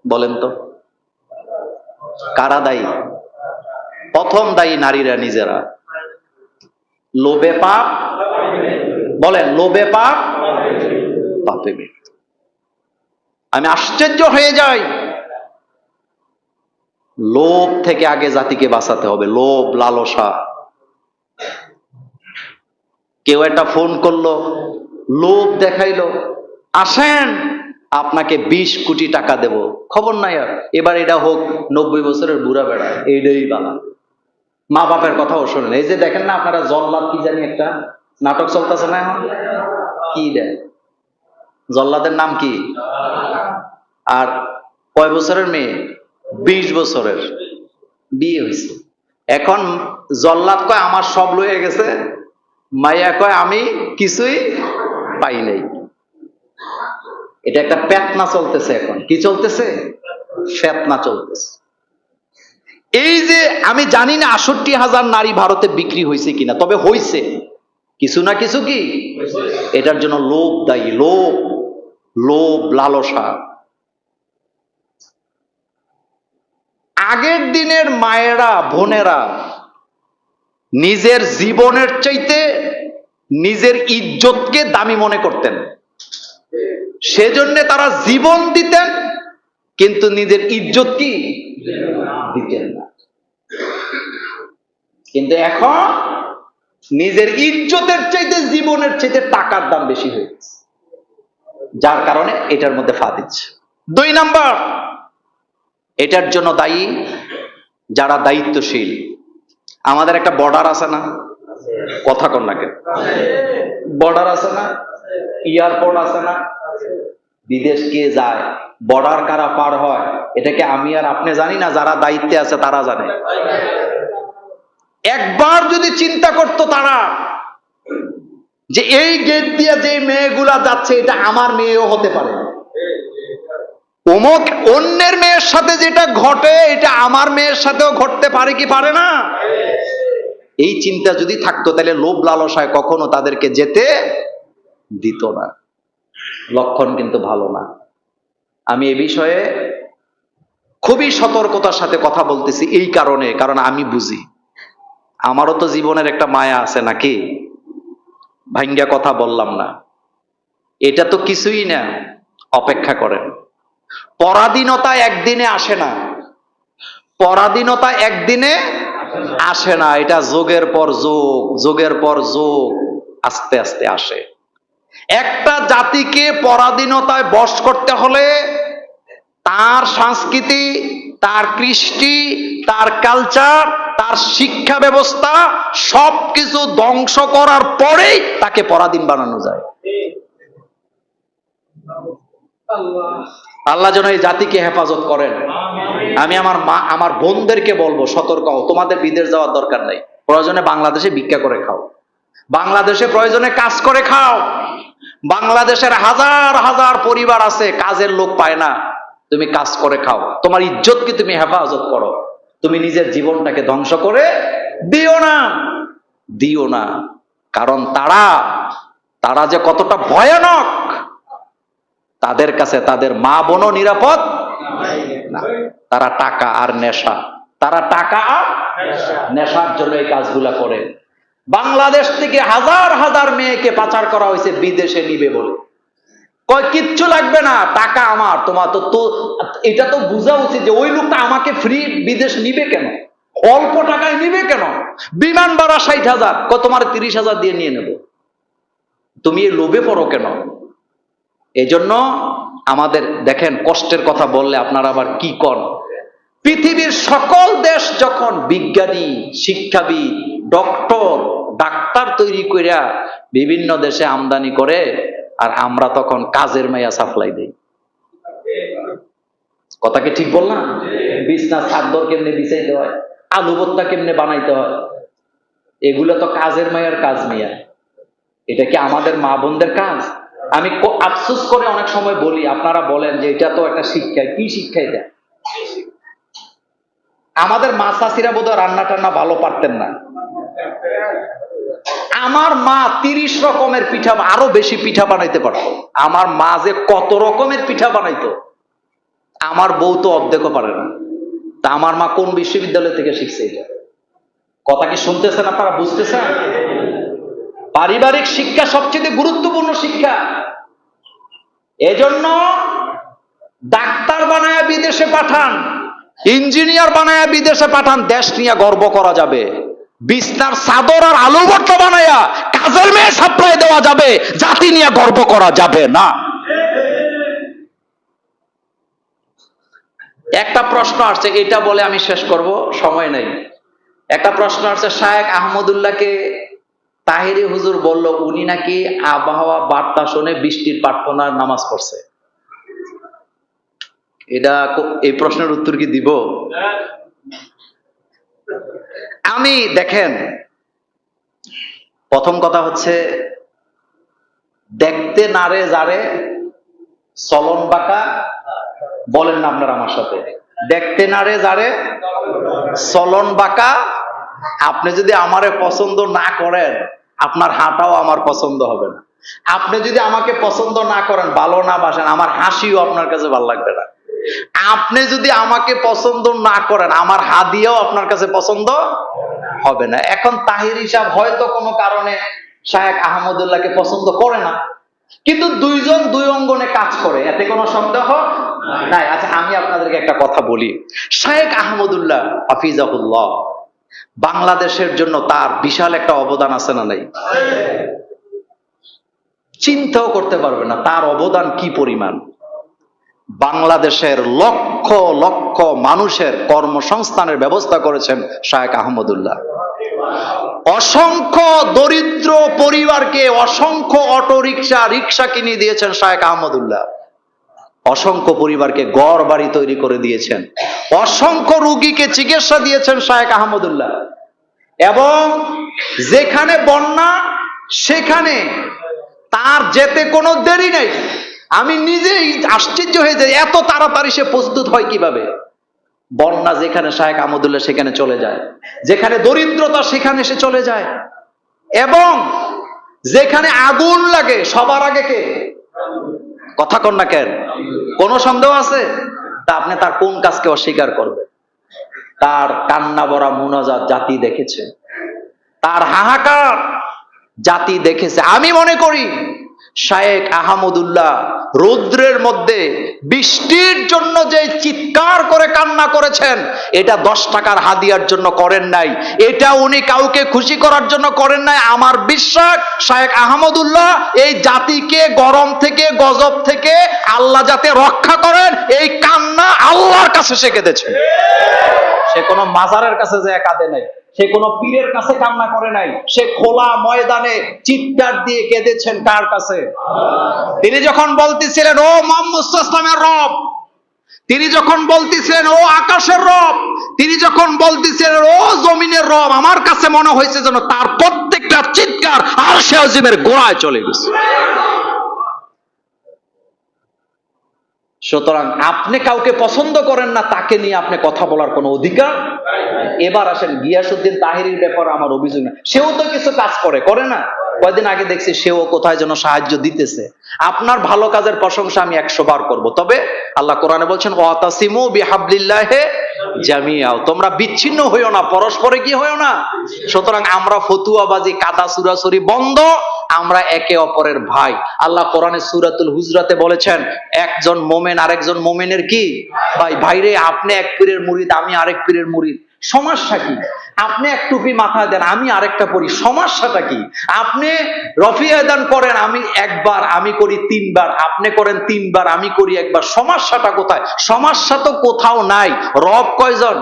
বলেন তো? কারা দায়ী? প্রথম দায়ী নারীরা নিজেরা। লোভে পাপ, বলেন লোভে পাপ, পাপে মৃত্যু। আমি আশ্চর্য হয়ে যাই, লোভ থেকে আগে জাতিকে বাঁচাতে হবে। লোভ, লালসা। কেউ একটা ফোন করলো, লোভ দেখাইলো, আসেন আপনাকে 20 কোটি টাকা দেব, খবর নাই আর। এবার এটা হোক 90 বছরের বুড়া বেড়া, এইটাই বালা। মা বাপের কথাও শোনেন। এই যে দেখেন না আপনারা, জল্লাদ কি জানি একটা নাটক চলতেছে না এখন, কি দেয় জল্লাদের নাম কি? আর কয় বছরের মেয়ে? 20 বছরের, বিয়ে হয়েছে। এখন জল্লাদ কয় আমার সব লয়ে গেছে, মাইয়া কয় আমি কিছুই পাই নাই। এটা একটা পেতনা চলতেছে এখন। কি চলতেছে? ফেতনা চলতেছে। এই যে আমি জানি না ৬৮,০০০ নারী ভারতে বিক্রি হয়েছে কিনা, তবে হয়েছে কিছু না কিছু। কি এটার জন্য লোভ দায়ী। লোভ, লোভ, লালসা। আগের দিনের মায়েরা, বোনেরা নিজের জীবনের চাইতে নিজের ইজ্জতকে দামি মনে করতেন, সেজন্য তারা জীবন দিতেন, কিন্তু নিজের ইজ্জত কি দিতেন না। কিন্তু এখন নিজের ইজ্জতের চাইতে জীবনের চাইতে টাকার দাম বেশি হয়ে গেছে, যার কারণে এটার মধ্যে ফা দিচ্ছে। 2 নাম্বার, এটার জন্য দায়ী যারা দায়িত্বশীল। আমাদের একটা বর্ডার আছে না? কথা কন না কেন? বর্ডার আছে না? এয়ারপোর্ট আছে না? বিদেশ কে যায়, বর্ডার কারা পার হয়, এটাকে আমি আর আপনি জানি না, যারা দায়িত্বে আছে তারা জানে। একবার যদি চিন্তা করতো তারা যে এই গেট দিয়ে যে মেয়েগুলা যাচ্ছে, এটা আমার মেয়েও হতে পারে, অমুক অন্যের মেয়ের সাথে যেটা ঘটে এটা আমার মেয়ের সাথেও ঘটতে পারে কি পারে না, এই চিন্তা যদি থাকতো, তাহলে লোভ লালসায় কখনো তাদেরকে যেতে দিত না। লক্ষণ কিন্তু ভালো না। আমি এ বিষয়ে খুবই সতর্কতার সাথে কথা বলতেছি, এই কারণে, কারণ আমি বুঝি, আমারও তো জীবনের একটা মায়া আছে নাকি, ভাঙ্গা কথা বললাম না। এটা তো কিছুই না, অপেক্ষা করেন। পরাধীনতা একদিনে আসে না, পরাধীনতা একদিনে আসে না, এটা যুগের পর যুগ, যুগের পর যুগ আস্তে আস্তে আসে। একটা জাতিকে পরাধীনতায় বশ করতে হলে তার সংস্কৃতি, তার কৃষ্টি, তার কালচার, তার শিক্ষা ব্যবস্থা সবকিছু ধ্বংস করার পরেই তাকে পরাধীন বানানো যায়। আল্লাহ যেন এই জাতিকে হেফাজত করেন। আমি আমার বোনদেরকে বলবো, সতর্ক হও, তোমাদের বিদেশ যাওয়ার দরকার নাই, প্রয়োজনে বাংলাদেশে ভিক্ষা করে খাও, বাংলাদেশে প্রয়োজনে কাজ করে খাও। বাংলাদেশের হাজার হাজার পরিবার আছে কাজের লোক পায় না, তুমি কাজ করে খাও, তোমার ইজ্জতকে তুমি হেফাজত করো, তুমি নিজের জীবনটাকে ধ্বংস করে দিও না, দিও না। কারণ তারা যে কতটা ভয়ানক, তাদের কাছে তাদের মা বোনও নিরাপদ না। তারা টাকা আর নেশা, তারা টাকা আর নেশার জন্য এই কাজগুলা করে। বাংলাদেশ থেকে হাজার হাজার মেয়েকে পাচার করা হয়েছে বিদেশে নিবে বলে। কয় কিচ্ছু লাগবে না, টাকা আমার। তোমার তো এটা তো বোঝা উচিত যে ওই লোকটা আমাকে ফ্রি বিদেশ নিবে কেন, অল্প টাকায় নিবে কেন? বিমান ভাড়া 60,000, তোমার 30,000 দিয়ে নিয়ে নেব। তুমি এই লোভে পড়ো কেন? এজন্য আমাদের দেখেন, কষ্টের কথা বললে আপনারা আবার কি কর। পৃথিবীর সকল দেশ যখন বিজ্ঞানী, শিক্ষাবিদ, ডক্টর, ডাক্তার তৈরি কইরা বিভিন্ন দেশে আমদানি করে, আর আমরা তখন কাজের মাইয়া সাপ্লাই দেই। কথা কি ঠিক বললাম? বিছনা চাদর কেমনে বিছাইতে হয়, আলু ভর্তা কেমনে বানাইতে হয়, এগুলো তো কাজের মাইয়ার কাজ। মিয়া, এটা কি আমাদের মা বোনদের কাজ? আমি আফসোস করে অনেক সময় বলি, আপনারা বলেন যে এটা তো একটা শিক্ষা। কি শিক্ষা এটা? আমাদের মা চাষিরা বোধহয় রান্না টান্না ভালো পারতেন না। আমার মা 30 রকমের পিঠা, আরো বেশি পিঠা বানাইতে পারতো। আমার মা যে কত রকমের পিঠা বানাইতো, আমার বউ তো অর্ধেকও পারে না। তা আমার মা কোন বিশ্ববিদ্যালয় থেকে শিখছে এটা? কথা কি শুনতেছেন আপনারা? বুঝতেছেন? পারিবারিক শিক্ষা সবচেয়ে গুরুত্বপূর্ণ শিক্ষা। এজন্য ডাক্তার বানায়া বিদেশে পাঠান, ইঞ্জিনিয়ার বানায়া বিদেশে পাঠান, দেশ নিয়ে গর্ব করা যাবে। বিছনার চাদর আর আলু ভর্তা বানায়া কাজের মেয়ে সাপ্লাই দেওয়া যাবে, জাতি নিয়ে গর্ব করা যাবে না। একটা প্রশ্ন আসছে, এটা বলে আমি শেষ করব, সময় নেই। একটা প্রশ্ন আসছে, শায়েখ আহমদুল্লাহকে তাহিরি হুজুর বলল উনি নাকি আবহাওয়া বার্তা শুনে বৃষ্টির প্রার্থনার নামাজ পড়ছে। এটা, এই প্রশ্নের উত্তর কি দিব? আমি দেখেন, প্রথম কথা হচ্ছে, দেখতে নারে যারে চলন বাঁকা, বলেন না আপনারা আমার সাথে, দেখতে নারে যারে চলন বাঁকা। আপনি যদি আমারে পছন্দ না করেন, আপনার হাঁটাও আমার পছন্দ হবে না। আপনি যদি আমাকে পছন্দ না করেন, ভালো না বাসেন, আমার হাসিও আপনার কাছে ভালো লাগবে না। আপনি যদি আমাকে পছন্দ না করেন, আমার হাদিয়াও আপনার কাছে পছন্দ হবে না। এখন তাহির হিসাব হয়তো কোনো কারণে শায়েখ আহমদুল্লাহকে পছন্দ করে না, কিন্তু দুইজন দুই অঙ্গনে কাজ করে, এতে কোনো সন্দেহ নাই। আচ্ছা, আমি আপনাদেরকে একটা কথা বলি। শায়েখ আহমদুল্লাহ হাফিজাহুল্লাহ, বাংলাদেশের জন্য তার বিশাল একটা অবদান আছে না নাই? চিন্তাও করতে পারবে না তার অবদান কি পরিমাণ। বাংলাদেশের লক্ষ লক্ষ মানুষের কর্মসংস্থানের ব্যবস্থা করেছেন শায়েখ আহমদুল্লাহ। অসংখ্য দরিদ্র পরিবারকে অসংখ্য অটোরিকশা, রিক্সা কিনে দিয়েছেন শায়েখ আহমদুল্লাহ। অসংখ্য পরিবারকে ঘর বাড়ি তৈরি করে দিয়েছেন। অসংখ্য রোগীকে চিকিৎসা দিয়েছেন শায়েখ আহমদুল্লাহ। এবং যেখানে বন্যা, সেখানে তার যেতে কোনো দেরি নেই। আমি নিজেই আশ্চর্য হয়ে যাই, এত তাড়াতাড়ি সে প্রস্তুত হয় কিভাবে। বন্যা যেখানে, শায়েখ আহমদুল্লাহ সেখানে চলে যায়। যেখানে দরিদ্রতা, সেখানে সে চলে যায়। এবং যেখানে আগুন লাগে, সবার আগে কে? কথা কন না কেন? কোন সন্দেহ আছে? তা আপনি তার কোন কাজকে অস্বীকার করবে? তার কান্না ভরা মুনাজাত জাতি দেখেছে, তার হাহাকার জাতি দেখেছে। আমি মনে করি শায়েখ আহমদুল্লাহ রৌদ্রের মধ্যে বৃষ্টির জন্য যে চিৎকার করে কান্না করেছেন, এটা 10 টাকার হাদিয়ার জন্য করেন নাই, এটা উনি কাউকে খুশি করার জন্য করেন নাই। আমার বিশ্বাস শায়েখ আহমদুল্লাহ এই জাতিকে গরম থেকে, গজব থেকে আল্লাহ যাতে রক্ষা করেন, এই কান্না আল্লাহর কাছে সে কেঁদেছে। সে কোনো মাজারের কাছে যায় কাঁদে নাই, সে কোনো পীরের কাছে কান্না করে নাই, সে খোলা ময়দানে চিৎকার দিয়ে কেঁদেছেন। কার কাছে? তিনি যখন বলতেছিলেন ও মুহাম্মদ সাল্লাল্লাহু রব, তিনি যখন বলতেছিলেন ও আকাশের রব, তিনি যখন বলতেছিলেন ও জমিনের রব, আমার কাছে মনে হয়েছে যেন তার প্রত্যেকটা চিৎকার আরশে আজিমের গোড়ায় চলে গেছে। সুতরাং আপনি কাউকে পছন্দ করেন না, তাকে নিয়ে আপনি কথা বলার কোনো অধিকার। এবার আসেন গিয়াসউদ্দিন তাহিরির ব্যাপারে আমার অভিযোগ না, সেও তো কিছু কাজ করে না। কয়েকদিন আগে দেখছি সেও কোথায় যেন সাহায্য দিতেছে। আপনার ভালো কাজের প্রশংসা আমি 100 বার করব, তবে আল্লাহ কোরআনে বলছেন ওয়াতাসিমু বিহাবলিল্লাহি জামিআ, তোমরা বিচ্ছিন্ন হইও না, পরস্পরে কি হইও না। সুতরাং আমরা ফতুয়াবাজি, কাদা ছুড়াছুরি বন্ধ, আমরা একে অপরের ভাই। আল্লাহ কোরআনে সূরাতুল হুজরাতে বলেছেন, একজন মোমেন আরেকজন মোমেনের কি ভাই। ভাইরে, আপনি এক পীরের মুরিদ, আমি আরেক পীরের মুরিদ, সমস্যা কি? আপনি এক টুপি মাথায় দেন, আমি আরেকটা পরি, সমস্যাটা কি? আপনি রফিয়া দান করেন, আমি একবার, আমি করি তিনবার, আপনি করেন তিনবার, আমি করি একবার, সমস্যাটা কোথায়? সমস্যা তো কোথাও নাই। রব কয়জন?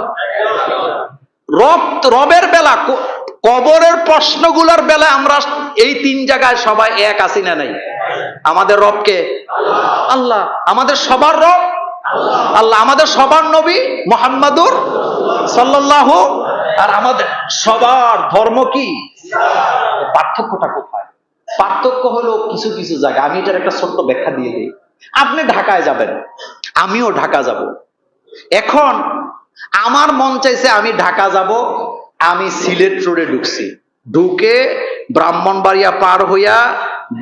রবের বেলা, কবরের প্রশ্নগুলোর বেলা আমরা এই তিন জায়গায় সবাই এক আছি না নাই? আমাদের রবকে আল্লাহ, আমাদের সবার রব আল্লাহ, আমাদের সবার নবী মুহাম্মাদুর সাল্লাল্লাহু, আর আমাদের সবার ধর্ম কি? পার্থক্যটা কোথায়? পার্থক্য হলো কিছু কিছু জায়গা। আমি এটার একটা ছোট্ট ব্যাখ্যা দিয়ে দিই। আপনি ঢাকায় যাবেন, আমিও ঢাকা যাব। এখন আমার মন চাইছে আমি ঢাকা যাব, আমি সিলেট রোডে ঢুকছি, ঢুকে ব্রাহ্মণবাড়িয়া পার হইয়া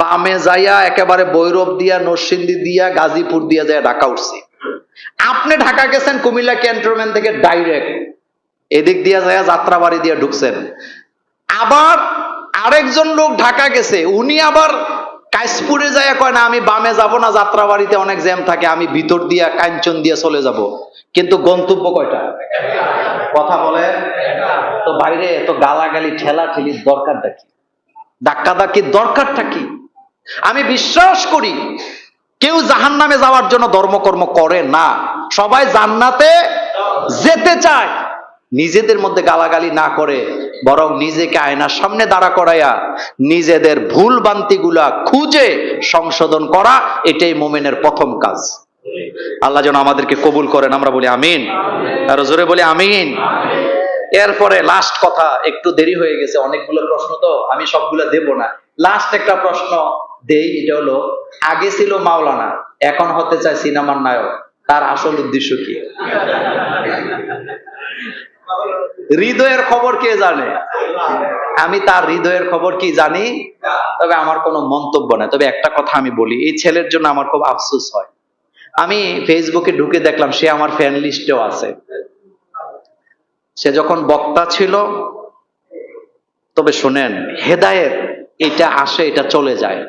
বামে যাইয়া একেবারে ভৈরব দিয়া, নরসিংদী দিয়া, গাজীপুর দিয়া যায় ঢাকা উঠছি। আপনি ঢাকা গেছেন কুমিল্লা ক্যান্টনমেন্ট থেকে ডাইরেক্ট, এদিক দিয়া যায় যাত্রাবাড়ি দিয়া ঢুকছেন। আবার আরেকজন লোক ঢাকা গেছে, উনি আবার কাশপুরে যায় কয় না, আমি বামে যাব না, যাত্রাবাড়িতে অনেক জ্যাম থাকে, আমি ভিতর দিয়া কাঞ্চন দিয়া চলে যাব। কিন্তু গন্তব্য কয়টা? কথা বলে তো বাইরে এত গালাগালি ঠেলা ঠেলির দরকারটা কি? ধাক্কাধাক্কির দরকারটা কি? আমি বিশ্বাস করি কেউ জাহান্নামে যাওয়ার জন্য ধর্মকর্ম করে না, সবাই জান্নাতে যেতে চায়। নিজেদের মধ্যে গালাগালি না করে বরং নিজেকে আয়নার সামনে দাঁড়া করাইয়া নিজেদের ভুল ভ্রান্তিগুলা খুঁজে সংশোধন করা, এটাই মুমিনের প্রথম কাজ। আল্লাহ যেন আমাদেরকে কবুল করেন, আমরা বলি আমিন, আর জোরে বলি আমিন। এরপরে লাস্ট কথা, একটু দেরি হয়ে গেছে, অনেকগুলো প্রশ্ন তো আমি সবগুলো দেব না, লাস্ট একটা প্রশ্ন দেই। এটা হলো, আগে ছিল মাওলানা, এখন হতে চায় সিনেমার নায়ক, তার আসল উদ্দেশ্য কি? হৃদয়ের খবর কে জানে? আমি তার হৃদয়ের খবর কি জানি, তবে আমার কোনো মন্তব্য নাই। তবে একটা কথা আমি বলি, এই ছেলের জন্য আমার খুব আফসোস হয়। আমি ফেসবুকে ঢুকে দেখলাম সে আমার ফ্যান লিস্টেও আছে। সে যখন বক্তা ছিল, তবে শোনেন, হেদায়েত এটা আসে, এটা চলে যায়।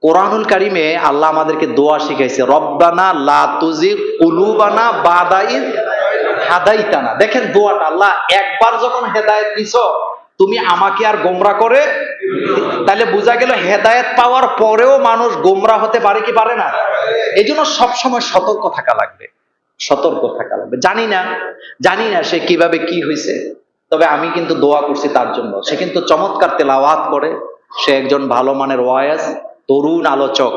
কোরআনুল কারিমে আল্লাহ আমাদেরকে দোয়া শিখাইছে, রব্বানা লা তুজিগ কুলুবানা বাদা ইয হাদাইতানা। দেখেন দোয়াটা, আল্লাহ একবার যখন হেদায়েত দিছো, তুমি আমাকে আর গোমরা করে, তাহলে বোঝা গেল হেদায়েত পাওয়ার পরেও মানুষ গোমরা হতে পারে কি পারে না? এই জন্য সবসময় সতর্ক থাকা লাগবে, সতর্ক থাকা লাগবে। জানি না সে কিভাবে কি হয়েছে, তবে আমি কিন্তু দোয়া করছি তার জন্য। সে কিন্তু চমৎকার তেলাওয়াত করে, সে একজন ভালো মানের ওয়াইজ তরুণ আলোচক।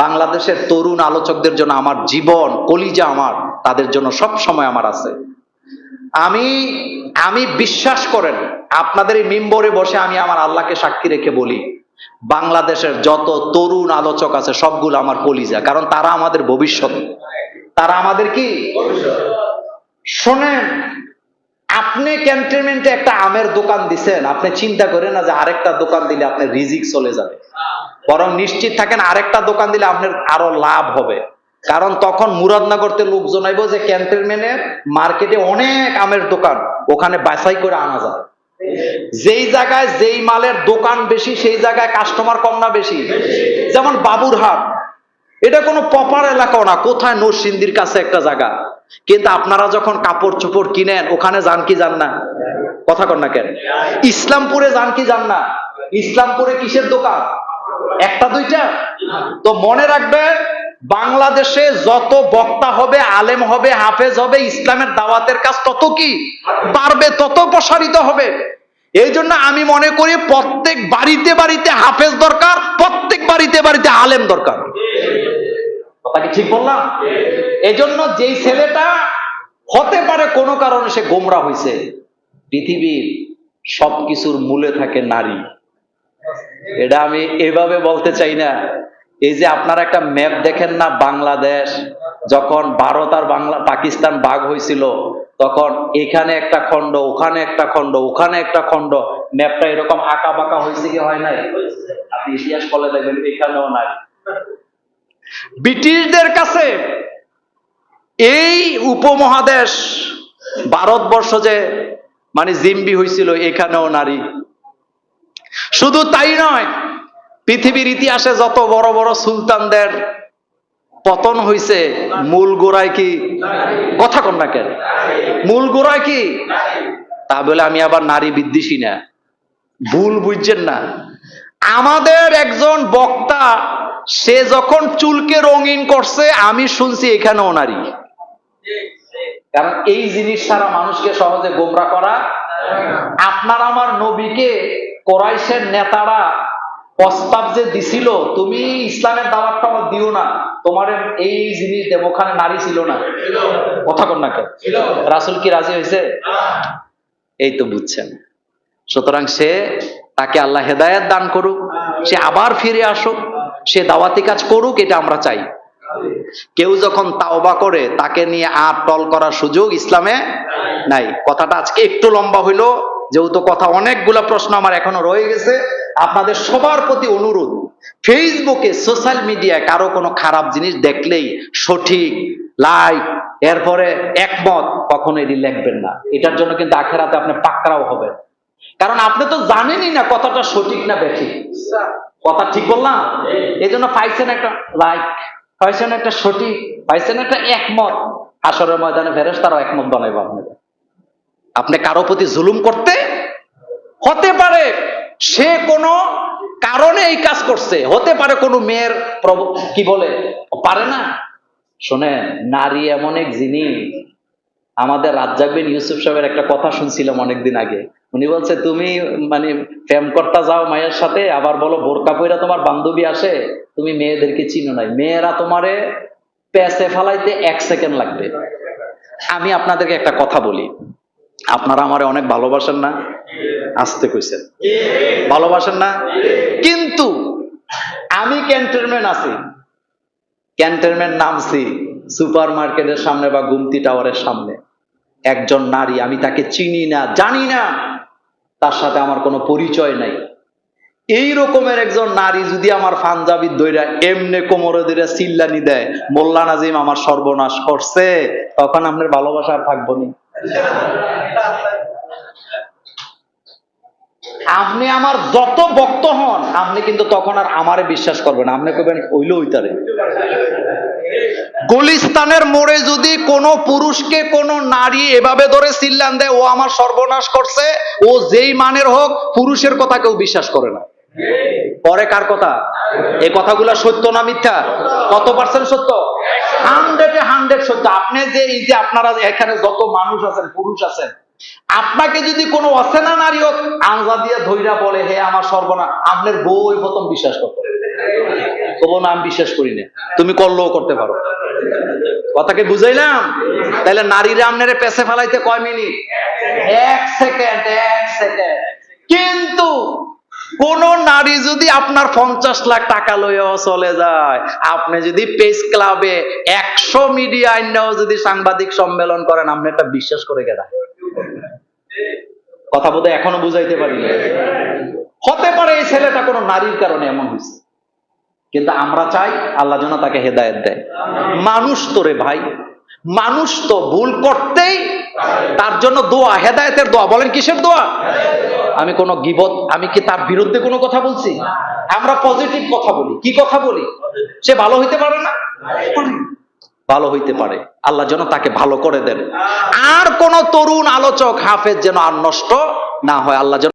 বাংলাদেশের তরুণ আলোচকদের জন্য আমার জীবন, কলিজা আমার, তাদের জন্য সব সময় আমার আছে। আমি বিশ্বাস করেন, আপনাদের এই মিম্বরে বসে আমি আমার আল্লাহকে সাক্ষী রেখে বলি, বাংলাদেশের যত তরুণ আলোচক আছে সবগুলো আমার কলিজা, কারণ তারা আমাদের ভবিষ্যৎ, তারা আমাদের কি? শোনেন, আপনি ক্যান্টনমেন্টে একটা আমের দোকান দিছেন, আপনি চিন্তা করেন না যে আরেকটা দোকান দিলে আপনার রিজিক চলে যাবে, বরং নিশ্চিত থাকেন আরেকটা দোকান দিলে আপনার আরো লাভ হবে। কারণ তখন মুরাদনগরতে লোকজন আইব যে ক্যান্টনমেন্টের মার্কেটে অনেক আমের দোকান, ওখানে বাছাই করে আনা যায়। যেই জায়গায় যেই মালের দোকান বেশি, সেই জায়গায় কাস্টমার কম না বেশি? যেমন বাবুরহাট, এটা কোনো প্রপার এলাকাও না, কোথায় নরসিংদীর কাছে একটা জায়গা। কিন্তু আপনারা যখন কাপড় চোপড় কিনেন, ওখানে যান কি যান না? কথা কন না কেন? ইসলামপুরে যান কি যান না? ইসলামপুরে কিসের দোকান? একটা দুইটা? তো মনে রাখবেন, বাংলাদেশে যত বক্তা হবে, আলেম হবে, হাফেজ হবে, ইসলামের দাওয়াতের কাজ তত কি বাড়বে, তত প্রসারিত হবে। এই জন্য আমি মনে করি প্রত্যেক বাড়িতে বাড়িতে হাফেজ দরকার, প্রত্যেক বাড়িতে বাড়িতে আলেম দরকার। কথা কি ঠিক বললাম? এই জন্য যেই ছেলেটা হতে পারে কোনো কারণে সে গোমরা হয়েছে, পৃথিবীর সবকিছুর মূলে থাকে নারী। এটা আমি এভাবে বলতে চাই না। এই যে আপনারা একটা ম্যাপ দেখেন না, বাংলাদেশ যখন ভারত আর পাকিস্তান ভাগ হয়েছিল, তখন এখানে একটা খণ্ড, ওখানে একটা খণ্ড, ওখানে একটা খণ্ড, ম্যাপটা এরকম আঁকা বাঁকা হয়েছে কি হয় নাই? আপনি ইতিহাস বলে দেখবেন এখানেও নাই। ব্রিটিশদের কাছে এই উপমহাদেশ ভারতবর্ষ যে মানে জিম্বি হয়েছিল, এখানেও নারী। শুধু তাই নয়, পৃথিবীর ইতিহাসে যত বড় বড় সুলতানদের পতন হইছে, মূল গোড়ায় কি? কথা কন না কেন? মূল গোড়ায় কি? তা বলে আমি আবার নারী বিদ্বেষী না, ভুল বুঝছেন না। আমাদের একজন বক্তা, সে যখন চুলকে রঙিন করছে, আমি শুনছি এখানেও নারী। কারণ এই জিনিস ছাড়া মানুষকে সহজে গোমরা করা। আপনার আমার নবীকে কোরাইশের নেতারা প্রস্তাব যে দিছিল, তুমি ইসলামের দাওয়াতটা দিও না, তোমার এই জিনিস দেব, ওখানে নারী ছিল না। কথা কন না কেন? রাসূল কি রাজি হয়েছে? এই তো বুঝছেন। সুতরাং সে, তাকে আল্লাহ হেদায়েত দান করুক, সে আবার ফিরে আসুক, সে দাওয়াতি কাজ করুক, এটা আমরা চাই। কেউ যখন তাওবা করে, তাকে নিয়ে আর টল করার সুযোগ ইসলামে নাই। কথাটা আজকে একটু লম্বা হইলো, যেহেতু কথা অনেকগুলা প্রশ্ন আমার এখনো রয়ে গেছে। আপনাদের সবার প্রতি অনুরোধ, ফেসবুকে, সোশ্যাল মিডিয়ায় কারো কোনো খারাপ জিনিস দেখলেই সঠিক লাইক, এরপরে একমত, কখনো এটি লিখবেন না। এটার জন্য কিন্তু আখেরাতে আপনি পাকড়াও হবেন। কারণ আপনি তো জানেনই না কথাটা সঠিক না বেঠিক। কথা ঠিক বললাম? এই জন্য পাইছেন একটা লাইক, পাইছেন একটা সঠিক, পাইছেন একটা একমত। হাসরের ময়দানে ফেরেশতারাও একমত বানাইবো আপনাকে। আপনি কারো প্রতি জুলুম করতে, হতে পারে সে কোনো কারণে এই কাজ করছে, হতে পারে কোনো মেয়ের কি বলে পারে না। শোনেন, নারী এমন এক জিনিস। আমাদের রাজ্জাক বিন ইউসুফ সাহেবের একটা কথা শুনছিলাম অনেকদিন আগে। উনি বলছে, তুমি মানে প্রেম করতে যাও মায়ের সাথে, আবার বলো বোরকা পইরা তোমার বান্ধবী আসে, তুমি মেয়েদেরকে চিনো নাই। মেয়েরা তোমারে পেছে ফালাইতে 1 সেকেন্ড লাগবে। আমি আপনাদেরকে একটা কথা বলি, আপনারা আমারে অনেক ভালোবাসেন না? আসতে কইছেন, ভালোবাসেন না? কিন্তু আমি ক্যান্টনমেন্ট আছি, ক্যান্টনমেন্ট নামছি সুপার মার্কেটের সামনে বা গুমতি টাওয়ারের সামনে, একজন নারী, আমি তাকে চিনি না, জানি না, তার সাথে আমার কোনো পরিচয় নাই। এই রকমের একজন নারী যদি আমার পাঞ্জাবি দইরা এমনে কোমরে ধরে চিল্লানি দেয়, মোল্লা নাজিম আমার সর্বনাশ করছে, তখন আপনার ভালোবাসা আর থাকবো না। আপনি আমার যত ভক্ত হন, আপনি কিন্তু তখন আর আমারে বিশ্বাস করবেন, আপনি কইবেন ওইলো ওইতারে। গুলিস্তানের মোড়ে যদি কোনো পুরুষকে কোনো নারী এভাবে ধরে চিল্লান দেয়, ও আমার সর্বনাশ করছে, ও যেই মানের হোক, পুরুষের কথা কেউ বিশ্বাস করে না। পরে কার কথা? এই কথাগুলো সত্য না মিথ্যা? কত পার্সেন্ট সত্য? 100-100 সত্য। আপনি যে এই যে আপনারা এখানে যত মানুষ আছেন, পুরুষ আছেন, আপনাকে যদি কোনো অচেনা নারী হোক আঞ্জা দিয়ে ধইরা বলে, হে আমার সর্বনাশ, আপনার বই প্রথম বিশ্বাস করতে, তবু না আমি বিশ্বাস করি না, তুমি করলেও করতে পারো। কথাকে বুঝাইলাম? তাহলে নারীরা আপনারে পেছে ফেলাইতে কয় মিনিট? 1 second, 1 second. কিন্তু কোন নারী যদি আপনার 50 লাখ টাকা লইয়াও চলে যায়, আপনি যদি প্রেস ক্লাবে 100 মিডিয়া আইনাও যদি সাংবাদিক সম্মেলন করেন, আপনি এটা বিশ্বাস করে গেলেন। কথা বোধহয় এখনো বুঝাইতে পারি না। হতে পারে এই ছেলেটা কোনো নারীর কারণে এমন হয়েছে, কিন্তু আমরা চাই আল্লাহ যেন তাকে হেদায়েত দেয়। মানুষ তো রে ভাই, মানুষ তো ভুল করতেই, তার জন্য দোয়া, হেদায়েতের দোয়া। বলেন কিসের দোয়া? আমি কোনো গীবত, আমি কি তার বিরুদ্ধে কোনো কথা বলছি? আমরা পজিটিভ কথা বলি। কি কথা বলি? সে ভালো হইতে পারে না? ভালো হইতে পারে, আল্লাহ যেন তাকে ভালো করে দেন। আর কোন তরুণ আলোচক, হাফেজ যেন আর নষ্ট না হয়, আল্লাহ যেন